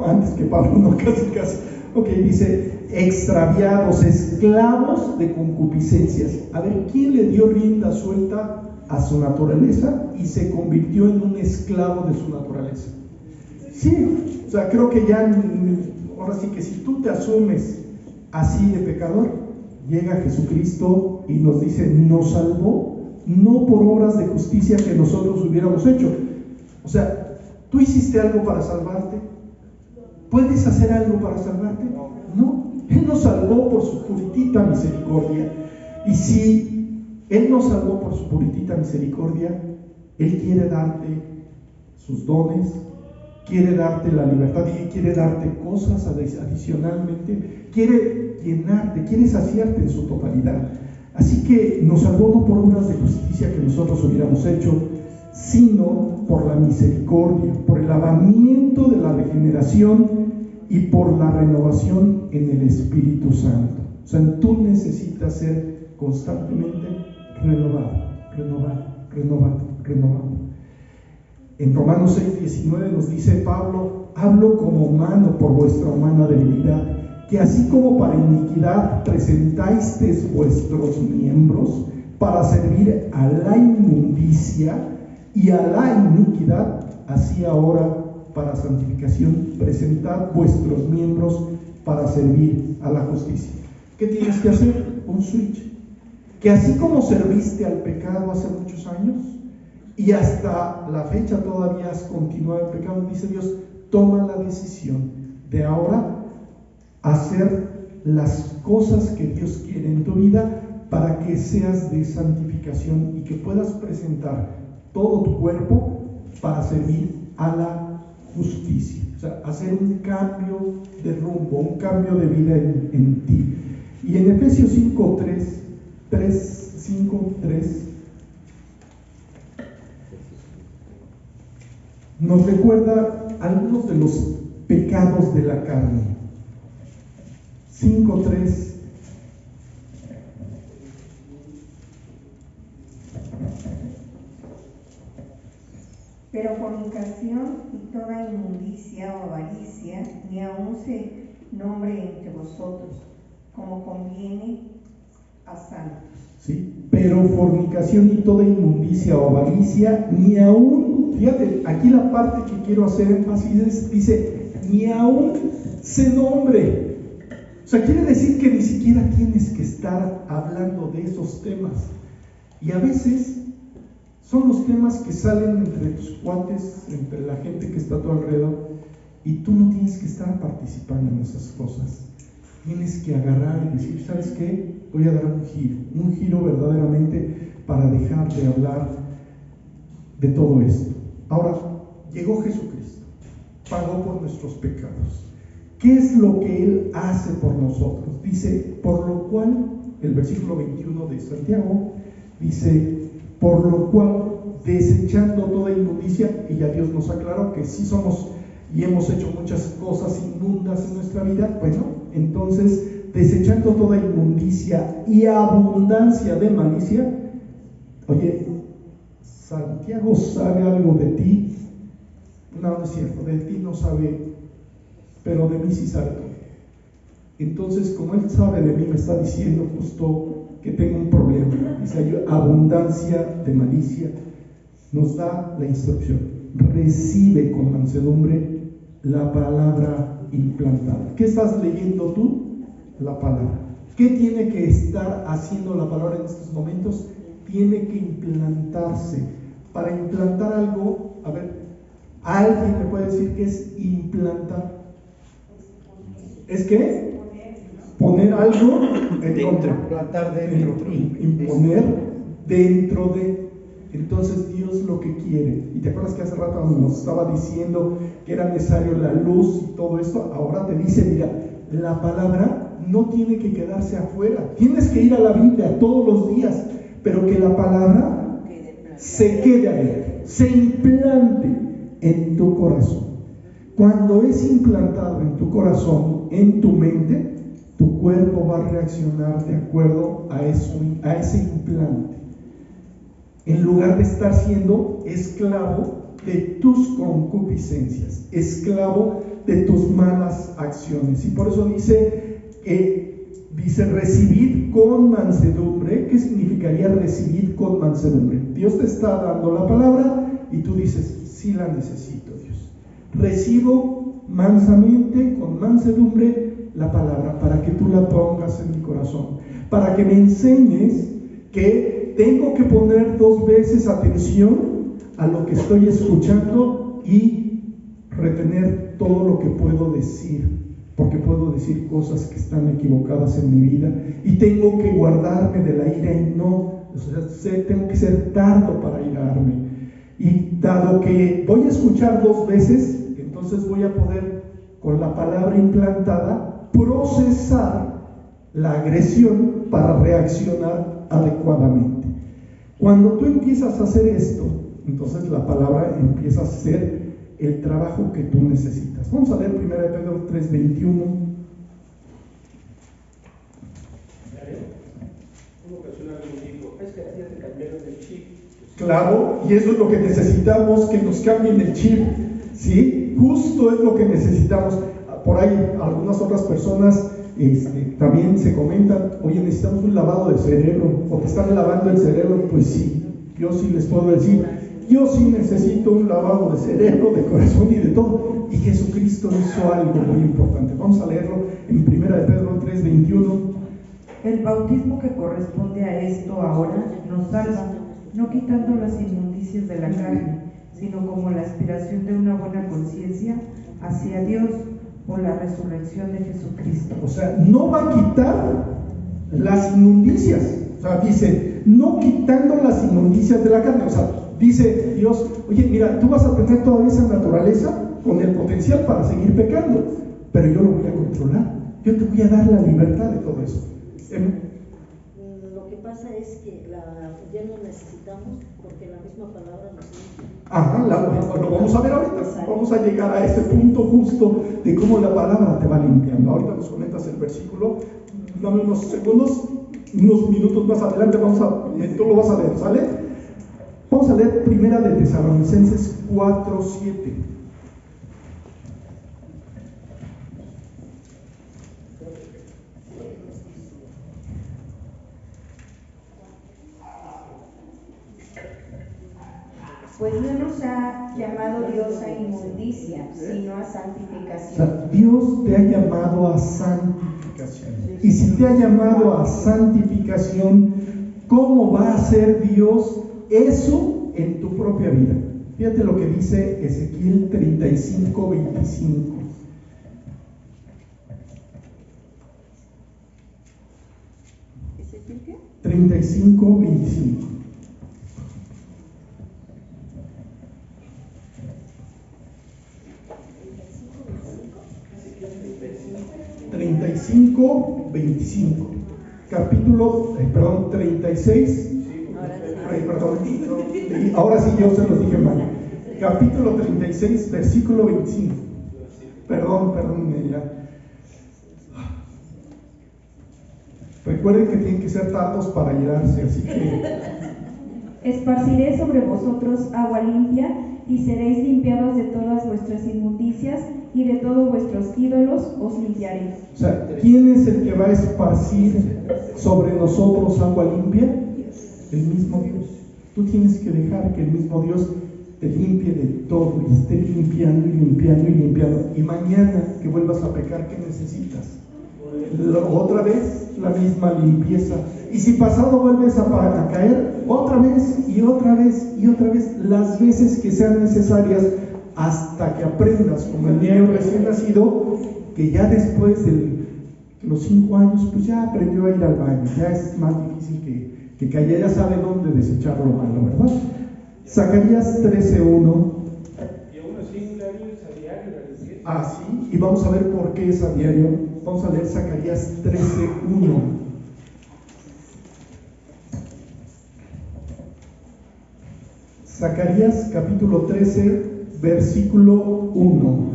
antes que Pablo, no, casi. Ok, dice, extraviados, esclavos de concupiscencias. A ver, ¿quién le dio rienda suelta a su naturaleza y se convirtió en un esclavo de su naturaleza? Sí, o sea, creo que ya, ahora sí que si tú te asumes así de pecador, llega Jesucristo y nos dice, nos salvó, no por obras de justicia que nosotros hubiéramos hecho. O sea, ¿tú hiciste algo para salvarte? ¿Puedes hacer algo para salvarte? No. Él nos salvó por su puritita misericordia. Y si Él nos salvó por su puritita misericordia, Él quiere darte sus dones, quiere darte la libertad y quiere darte cosas adicionalmente, quiere llenarte, quiere saciarte en su totalidad. Así que nos salvó no por obras de justicia que nosotros hubiéramos hecho, sino por la misericordia, por el lavamiento de la regeneración y por la renovación en el Espíritu Santo. O sea, tú necesitas ser constantemente renovado. En Romanos 6:19 nos dice Pablo, hablo como humano por vuestra humana debilidad, que así como para iniquidad presentasteis vuestros miembros para servir a la inmundicia y a la iniquidad, así ahora para santificación presentad vuestros miembros para servir a la justicia. ¿Qué tienes que hacer? Un switch. Que así como serviste al pecado hace muchos años y hasta la fecha todavía has continuado en pecado, dice Dios, toma la decisión de ahora hacer las cosas que Dios quiere en tu vida para que seas de santificación y que puedas presentar todo tu cuerpo para servir a la justicia. O sea, hacer un cambio de rumbo, un cambio de vida en ti. Y en Efesios 5:3 nos recuerda algunos de los pecados de la carne. 5:3. Pero fornicación y toda inmundicia o avaricia ni aun se nombre entre vosotros, como conviene a santos. ¿Sí? Pero fornicación y toda inmundicia o avaricia, ni aún, fíjate, aquí la parte que quiero hacer énfasis es, dice, ni aún se nombre. O sea, quiere decir que ni siquiera tienes que estar hablando de esos temas. Y a veces son los temas que salen entre tus cuates, entre la gente que está a tu alrededor, y tú no tienes que estar participando en esas cosas. Tienes que agarrar y decir, ¿sabes qué? Voy a dar un giro verdaderamente para dejar de hablar de todo esto. Ahora, llegó Jesucristo, pagó por nuestros pecados. ¿Qué es lo que Él hace por nosotros? Dice, por lo cual, el versículo 21 de Santiago, dice, por lo cual, desechando toda inmundicia, y ya Dios nos aclaró que sí somos y hemos hecho muchas cosas inmundas en nuestra vida, bueno, entonces, desechando toda inmundicia y abundancia de malicia, oye, Santiago sabe algo de ti. No, no es cierto, de ti no sabe, pero de mí sí sabe todo. Entonces, como él sabe de mí, me está diciendo justo que tengo un problema. Dice, abundancia de malicia. Nos da la instrucción. Recibe con mansedumbre la palabra implantada. ¿Qué estás leyendo tú? La palabra. ¿Qué tiene que estar haciendo la palabra en estos momentos? Tiene que implantarse. Para implantar algo, a ver, ¿alguien me puede decir qué es implantar? ¿Es qué? Poner algo dentro. Plantar dentro. Imponer dentro de. Entonces Dios lo que quiere, y te acuerdas que hace rato nos estaba diciendo que era necesario la luz y todo esto, ahora te dice, mira, la palabra no tiene que quedarse afuera, tienes que ir a la Biblia todos los días, pero que la palabra se quede ahí, se implante en tu corazón. Cuando es implantado en tu corazón, en tu mente, tu cuerpo va a reaccionar de acuerdo a ese implante. En lugar de estar siendo esclavo de tus concupiscencias, esclavo de tus malas acciones. Y por eso dice recibid con mansedumbre. ¿Qué significaría recibir con mansedumbre? Dios te está dando la palabra y tú dices, sí la necesito, Dios. Recibo mansamente, con mansedumbre, la palabra para que tú la pongas en mi corazón, para que me enseñes que tengo que poner 2 veces atención a lo que estoy escuchando y retener todo lo que puedo decir, porque puedo decir cosas que están equivocadas en mi vida y tengo que guardarme de la ira y no, tengo que ser tardo para irarme. Y dado que voy a escuchar 2 veces, entonces voy a poder, con la palabra implantada, procesar la agresión para reaccionar adecuadamente. Cuando tú empiezas a hacer esto, entonces la palabra empieza a hacer el trabajo que tú necesitas. Vamos a leer 1 Pedro 3:21. Una ocasión alguien dijo, es que ya te cambiaron el chip. Claro, y eso es lo que necesitamos, que nos cambien el chip, ¿sí? Justo es lo que necesitamos. Por ahí algunas otras personas también se comentan, oye, necesitamos un lavado de cerebro, o te están lavando el cerebro. Pues sí, yo sí les puedo decir, yo sí necesito un lavado de cerebro, de corazón y de todo. Y Jesucristo hizo algo muy importante. Vamos a leerlo en 1 Pedro 3:21. El bautismo que corresponde a esto ahora nos salva, no quitando las inmundicias de la carne, sino como la aspiración de una buena conciencia hacia Dios por la resurrección de Jesucristo. O sea, no va a quitar las inmundicias. O sea, dice, no quitando las inmundicias de la carne. O sea, dice Dios, oye, mira, tú vas a tener todavía esa naturaleza con el potencial para seguir pecando, pero yo lo voy a controlar. Yo te voy a dar la libertad de todo eso. Lo que pasa es que ya no necesitamos, porque la misma palabra nos dice. Ajá, lo vamos a ver ahorita. Vamos a llegar a ese punto justo de cómo la palabra te va limpiando. Ahorita nos comentas el versículo. Dame unos segundos, unos minutos más adelante tú lo vas a leer, ¿sale? Vamos a leer primera de Tesalonicenses 4:7. Pues no nos ha llamado Dios a inmundicia, sino a O santificación. sea, Dios te ha llamado a santificación. Y si te ha llamado a santificación, ¿cómo va a hacer Dios eso en tu propia vida? Fíjate lo que dice Ezequiel 35:25. ¿Ezequiel qué? 35:25. 35:25. Capítulo, 36. Ahora sí yo se los dije mal. Capítulo 36, versículo 25. Perdón, ya. Recuerden que tienen que ser tardos para irarse, así que Esparciré sobre vosotros agua limpia, y seréis limpiados de todas vuestras inmundicias, y de todos vuestros ídolos os limpiaré. O sea, ¿quién es el que va a esparcir sobre nosotros agua limpia? El mismo Dios. Tú tienes que dejar que el mismo Dios te limpie de todo y esté limpiando y limpiando y limpiando. Y mañana que vuelvas a pecar, ¿qué necesitas? Otra vez la misma limpieza. Y si pasado vuelves a caer, otra vez y otra vez y otra vez, las veces que sean necesarias, hasta que aprendas, como el niño recién nacido, que ya después de los 5 años, pues ya aprendió a ir al baño, ya es más difícil que caiga, ya sabe dónde desechar lo malo, ¿verdad? Zacarías 13:1. Y aún así un año es a diario la limpieza. Ah, sí, y vamos a ver por qué es a diario. Vamos a leer Zacarías 13:1. Zacarías capítulo 13, versículo 1.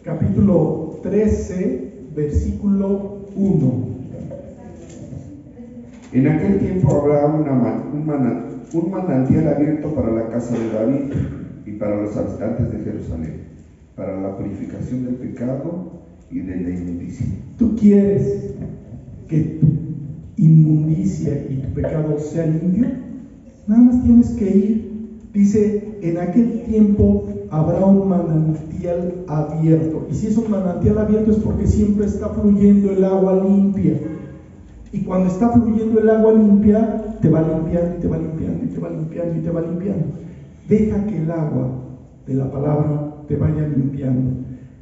Capítulo 13, versículo 1. En aquel tiempo habrá un manantial abierto para la casa de David y para los habitantes de Jerusalén, para la purificación del pecado y de la inmundicia. ¿Tú quieres que tu inmundicia y tu pecado sea limpio? Nada más tienes que ir. Dice, en aquel tiempo habrá un manantial abierto. Y si es un manantial abierto es porque siempre está fluyendo el agua limpia. Y cuando está fluyendo el agua limpia, te va limpiando y te va limpiando y te va limpiando y te va limpiando. Deja que el agua de la palabra te vaya limpiando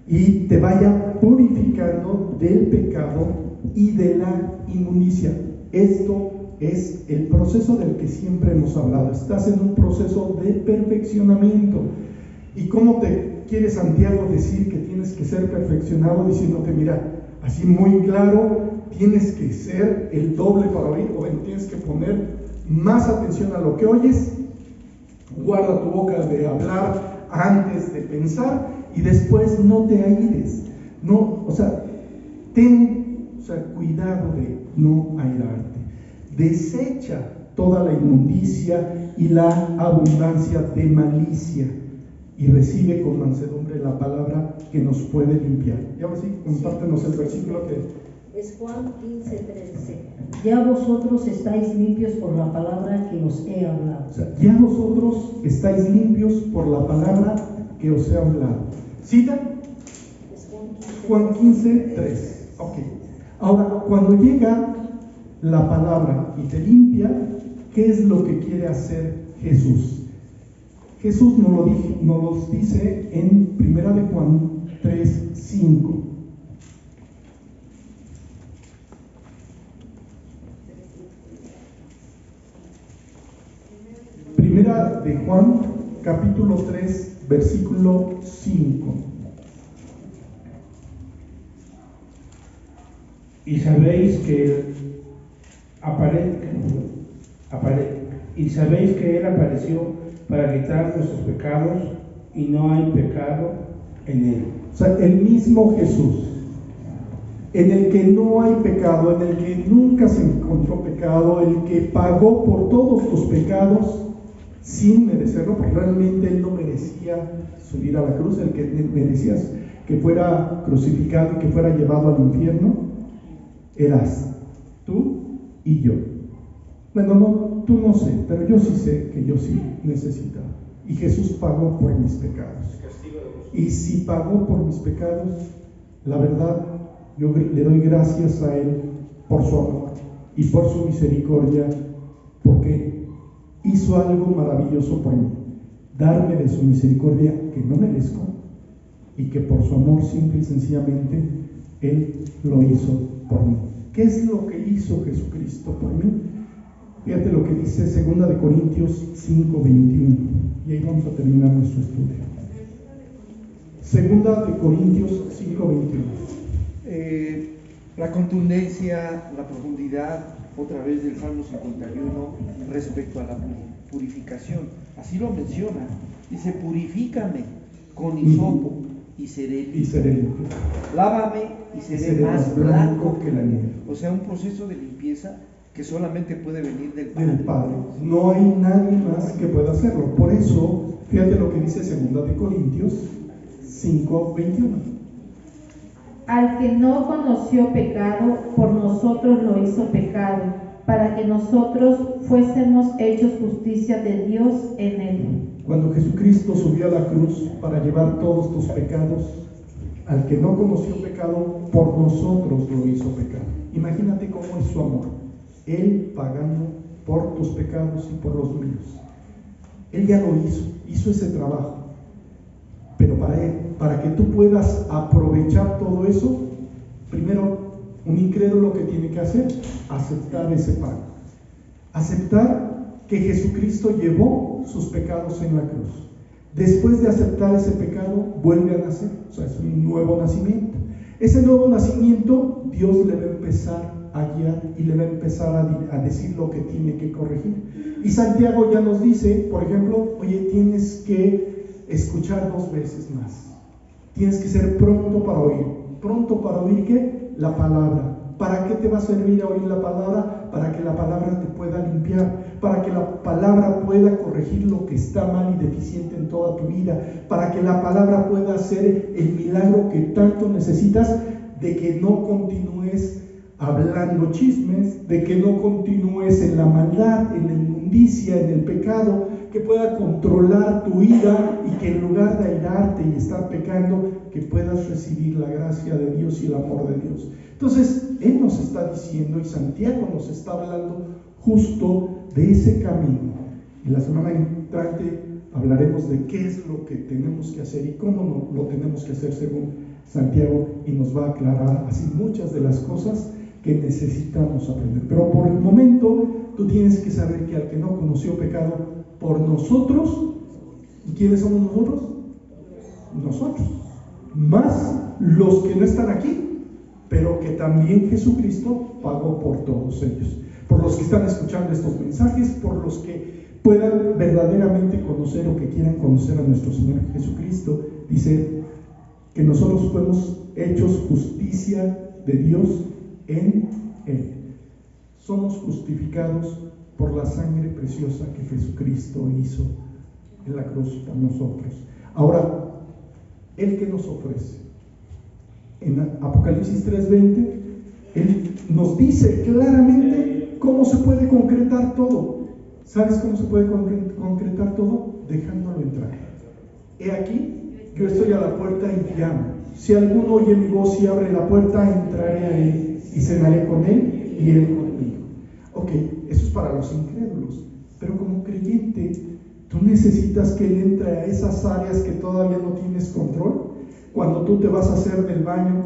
y te vaya purificando del pecado y de la inmundicia. Esto es el proceso del que siempre hemos hablado. Estás en un proceso de perfeccionamiento. ¿Y cómo te quiere Santiago decir que tienes que ser perfeccionado? Diciéndote, mira, así muy claro, tienes que ser el doble para oír, o tienes que poner más atención a lo que oyes. Guarda tu boca de hablar antes de pensar y después no te aires. No, ten cuidado de no airarte. Desecha toda la inmundicia y la abundancia de malicia y recibe con mansedumbre la palabra que nos puede limpiar. Y ahora sí, compártenos el versículo que... Es Juan 15:13. Ya vosotros estáis limpios por la palabra que os he hablado. O sea, ya vosotros estáis limpios por la palabra que os he hablado. ¿Cita? Juan 15, 3. Ok. Ahora, cuando llega la palabra y te limpia, ¿qué es lo que quiere hacer Jesús? Jesús nos lo dice en 1 de Juan 3, 5. Primera de Juan, capítulo 3, versículo 5. Y sabéis que Él apareció para quitar nuestros pecados, y no hay pecado en Él. O sea, el mismo Jesús, en el que no hay pecado, en el que nunca se encontró pecado, el que pagó por todos tus pecados sin merecerlo, porque realmente Él no merecía subir a la cruz, el que merecía que fuera crucificado y que fuera llevado al infierno, eras tú y yo. Bueno, no, tú no sé, pero yo sí sé que yo sí necesitaba. Y Jesús pagó por mis pecados. Y si pagó por mis pecados, la verdad, yo le doy gracias a Él por su amor y por su misericordia, porque hizo algo maravilloso por mí, darme de su misericordia que no merezco, y que por su amor simple y sencillamente Él lo hizo por mí. ¿Qué es lo que hizo Jesucristo por mí? Fíjate lo que dice 2 de Corintios 5:21, y ahí vamos a terminar nuestro estudio. 2 de Corintios 5:21. La contundencia, la profundidad, otra vez del Salmo 51, respecto a la purificación. Así lo menciona. Dice, purifícame con hisopo y seré limpio. Lávame y seré más blanco que la nieve. O sea, un proceso de limpieza que solamente puede venir del Padre. No hay nadie más que pueda hacerlo. Por eso, fíjate lo que dice 2 de Corintios 5:21. Al que no conoció pecado, por nosotros lo hizo pecado, para que nosotros fuésemos hechos justicia de Dios en él. Cuando Jesucristo subió a la cruz para llevar todos tus pecados, al que no conoció pecado, por nosotros lo hizo pecado. Imagínate cómo es su amor. Él pagando por tus pecados y por los míos. Él ya lo hizo ese trabajo. Pero para que tú puedas aprovechar todo eso, primero, un incrédulo que tiene que hacer, aceptar ese pago. Aceptar que Jesucristo llevó sus pecados en la cruz. Después de aceptar ese pecado, vuelve a nacer. O sea, es un nuevo nacimiento. Ese nuevo nacimiento, Dios le va a empezar a guiar y le va a empezar a decir lo que tiene que corregir. Y Santiago ya nos dice, por ejemplo, oye, tienes que escuchar 2 veces más. Tienes que ser pronto para oír. ¿Pronto para oír qué? La palabra. ¿Para qué te va a servir a oír la palabra? Para que la palabra te pueda limpiar, para que la palabra pueda corregir lo que está mal y deficiente en toda tu vida, para que la palabra pueda hacer el milagro que tanto necesitas, de que no continúes hablando chismes, de que no continúes en la maldad, en la inmundicia, en el pecado, que pueda controlar tu ira y que en lugar de airarte y estar pecando, que puedas recibir la gracia de Dios y el amor de Dios. Entonces, Él nos está diciendo, y Santiago nos está hablando justo de ese camino. Y la semana entrante hablaremos de qué es lo que tenemos que hacer y cómo lo tenemos que hacer según Santiago, y nos va a aclarar así muchas de las cosas que necesitamos aprender. Pero por el momento, tú tienes que saber que al que no conoció pecado, por nosotros, ¿y quiénes somos nosotros? Nosotros, más los que no están aquí, pero que también Jesucristo pagó por todos ellos, por los que están escuchando estos mensajes, por los que puedan verdaderamente conocer o que quieran conocer a nuestro Señor Jesucristo. Dice que nosotros fuimos hechos justicia de Dios en Él. Somos justificados por la sangre preciosa que Jesucristo hizo en la cruz por nosotros. Ahora, ¿Él qué nos ofrece? En Apocalipsis 3:20, Él nos dice claramente cómo se puede concretar todo. ¿Sabes cómo se puede concretar todo? Dejándolo entrar. He aquí, yo estoy a la puerta y llamo. Si alguno oye mi voz y abre la puerta, entraré a él y cenaré con él y él conmigo. Ok, eso es para los incrédulos, pero como creyente, tú necesitas que él entre a esas áreas que todavía no tienes control. Cuando tú te vas a hacer del baño,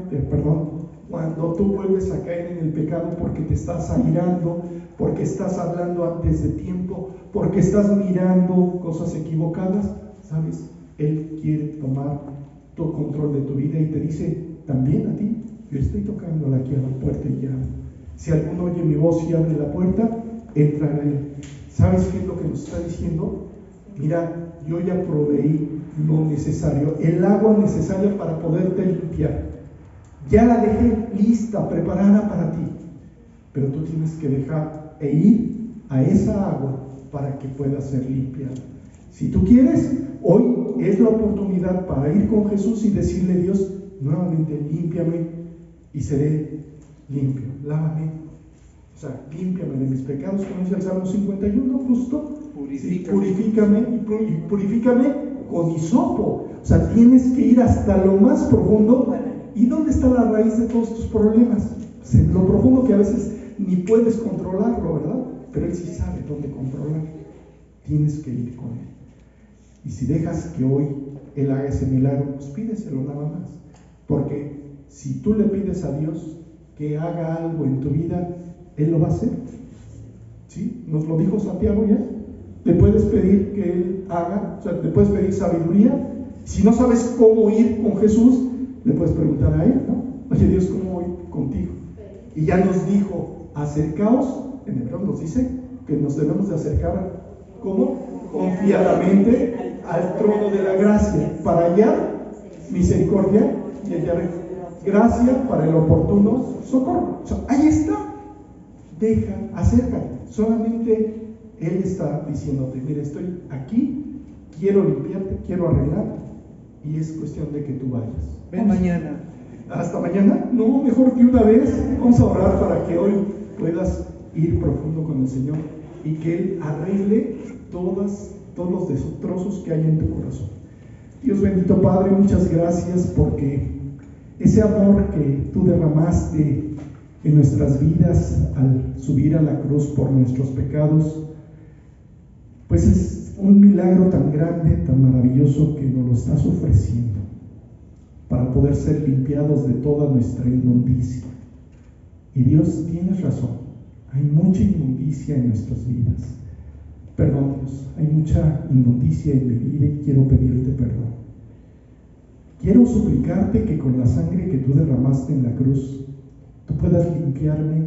cuando tú vuelves a caer en el pecado porque te estás airando, porque estás hablando antes de tiempo, porque estás mirando cosas equivocadas, ¿sabes? Él quiere tomar todo control de tu vida y te dice, también a ti, yo estoy tocándole aquí a la puerta y llamo. Si alguno oye mi voz y abre la puerta, entrará él. ¿Sabes qué es lo que nos está diciendo? Mira, yo ya proveí lo necesario, el agua necesaria para poderte limpiar. Ya la dejé lista, preparada para ti. Pero tú tienes que dejar e ir a esa agua para que pueda ser limpiada. Si tú quieres, hoy es la oportunidad para ir con Jesús y decirle a Dios, nuevamente, límpiame y seré limpio. Lávame, o sea, límpiame de mis pecados, como dice el Salmo 51, justo. Purifícame y purifícame con hisopo. O sea, tienes que ir hasta lo más profundo. ¿Y dónde está la raíz de todos tus problemas? Pues en lo profundo, que a veces ni puedes controlarlo, ¿verdad? Pero Él sí sabe dónde controlar. Tienes que ir con Él. Y si dejas que hoy Él haga ese milagro, pues pídeselo nada más. Porque si tú le pides a Dios que haga algo en tu vida, Él lo va a hacer. ¿Sí? Nos lo dijo Santiago ya. Le puedes pedir que Él haga, o sea, le puedes pedir sabiduría. Si no sabes cómo ir con Jesús, le puedes preguntar a Él, ¿no? Oye, Dios, ¿cómo voy contigo? Y ya nos dijo, acercaos, en hebreo nos dice que nos debemos de acercar, ¿cómo? Confiadamente al trono de la gracia, para hallar misericordia y hallar gracia para el oportuno socorro. O sea, ahí está. Deja, acércate. Solamente Él está diciéndote, mira, estoy aquí, quiero limpiarte, quiero arreglar, y es cuestión de que tú vayas. Ven mañana. ¿Hasta mañana? No, mejor que una vez. Vamos a orar para que hoy puedas ir profundo con el Señor y que Él arregle todos los destrozos que hay en tu corazón. Dios bendito Padre, muchas gracias porque ese amor que tú derramaste en nuestras vidas al subir a la cruz por nuestros pecados, pues es un milagro tan grande, tan maravilloso que nos lo estás ofreciendo para poder ser limpiados de toda nuestra inmundicia. Y Dios, tienes razón, hay mucha inmundicia en nuestras vidas. Perdón, Dios, hay mucha inmundicia en mi vida y quiero pedirte perdón. Quiero suplicarte que con la sangre que tú derramaste en la cruz, tú puedas limpiarme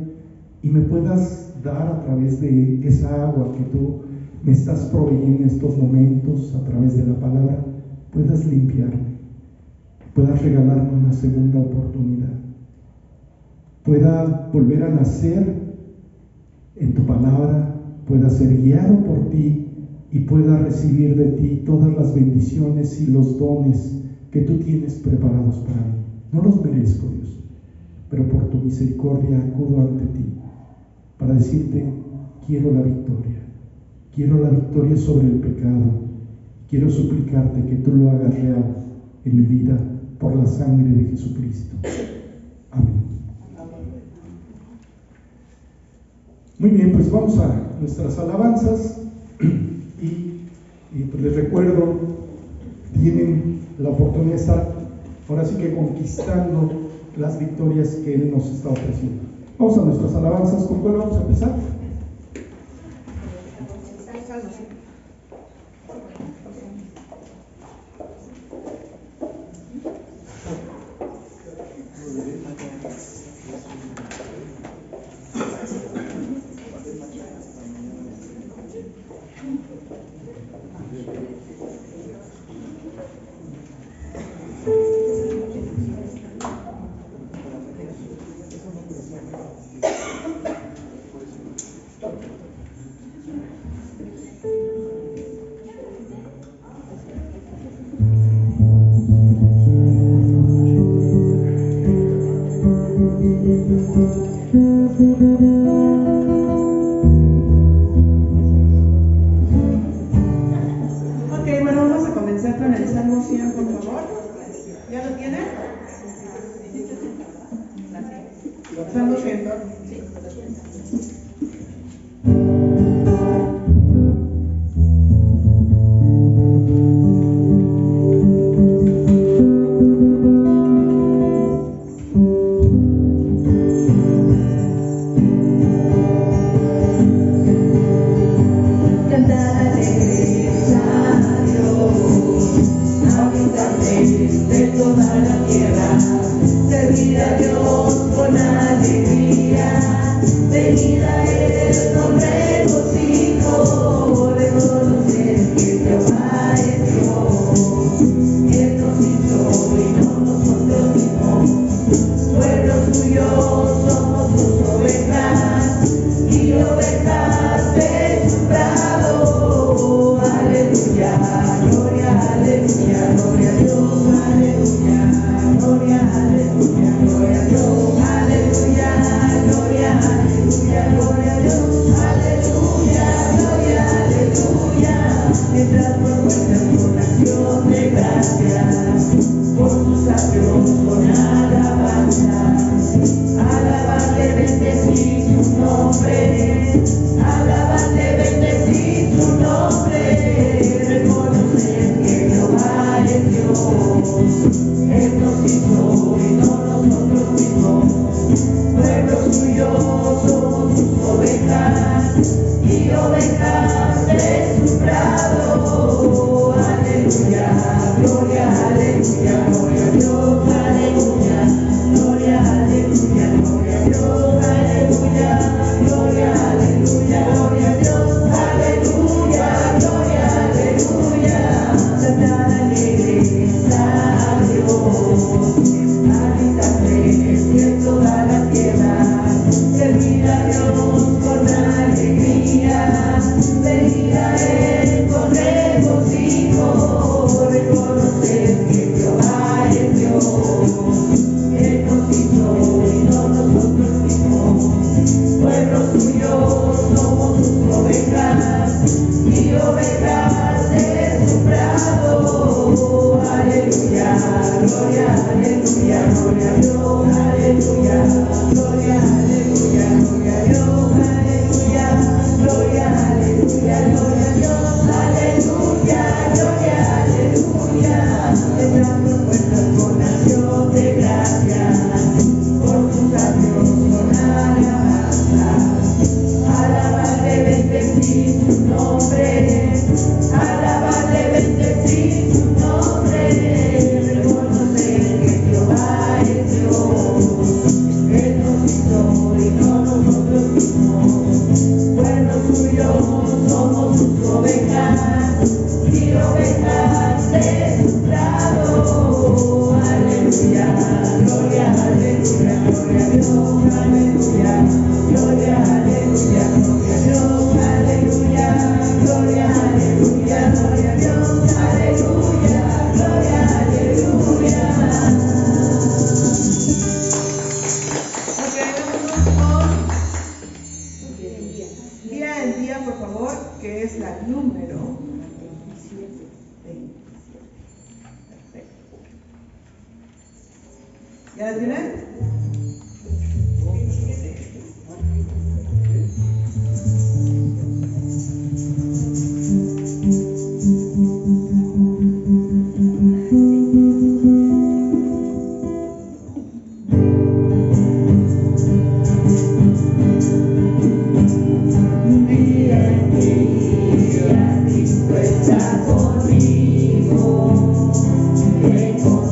y me puedas dar a través de esa agua que tú me estás proveyendo en estos momentos, a través de la palabra, puedas limpiarme, puedas regalarme una segunda oportunidad, pueda volver a nacer en tu palabra, pueda ser guiado por ti y pueda recibir de ti todas las bendiciones y los dones que tú tienes preparados para mí. No los merezco, Dios, pero por tu misericordia acudo ante ti para decirte, quiero la victoria sobre el pecado, quiero suplicarte que tú lo hagas real en mi vida por la sangre de Jesucristo. Amén. Muy bien, pues vamos a nuestras alabanzas y pues les recuerdo, tienen la oportunidad de estar ahora sí que conquistando las victorias que Él nos está ofreciendo. Vamos a nuestras alabanzas. ¿Con cuál vamos a empezar? Ok, bueno, vamos a comenzar con el Salmo 100, por favor. ¿Ya lo tienen? Son 200.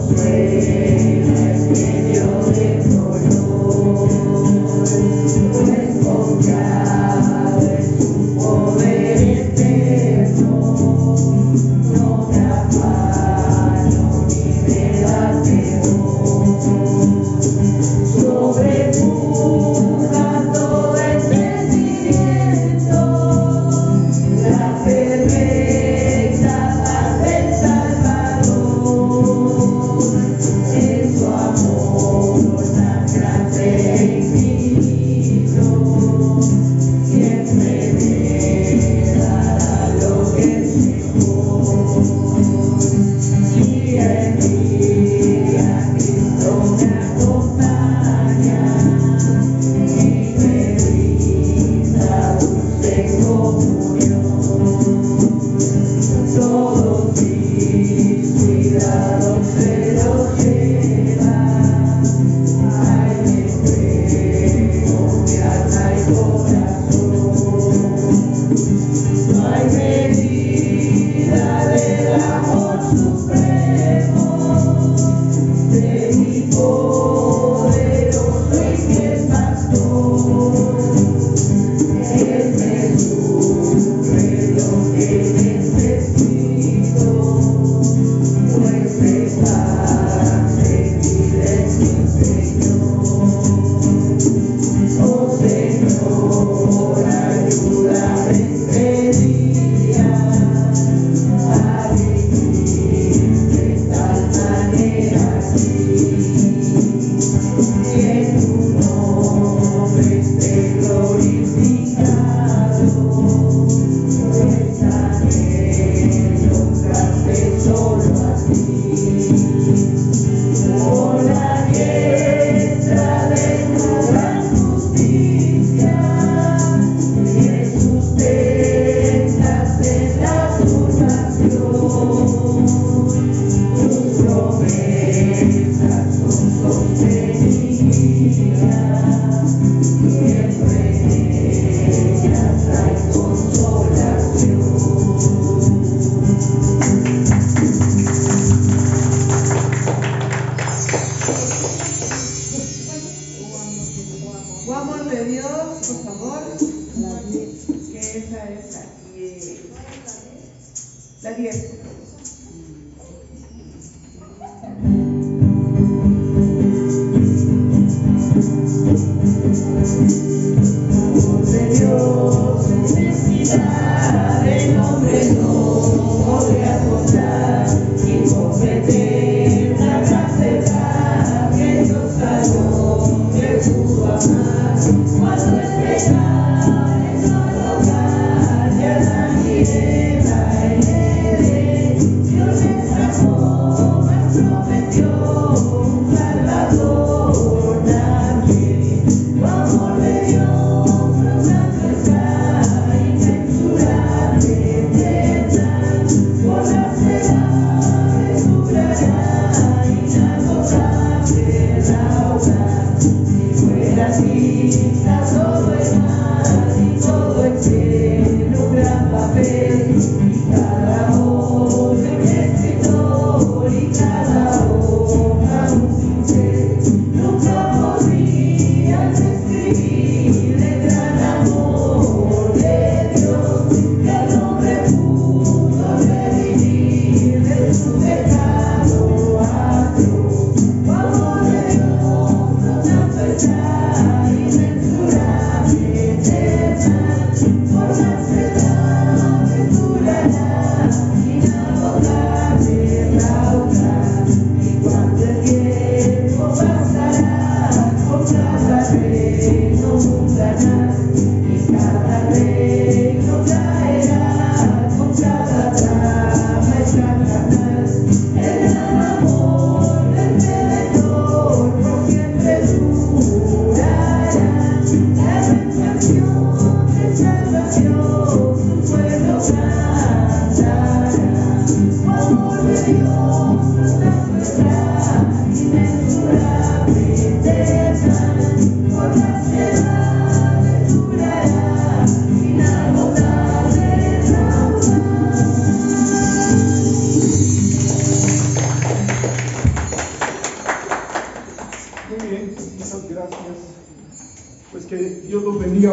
Consuelo es medio de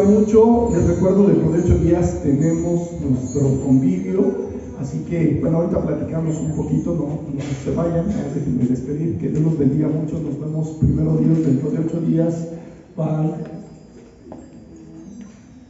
Mucho, les recuerdo, dentro de 8 días tenemos nuestro convivio, así que, bueno, ahorita platicamos un poquito, no se vayan, déjenme despedir, que Dios los bendiga mucho, nos vemos primero Dios dentro de 8 días, bye.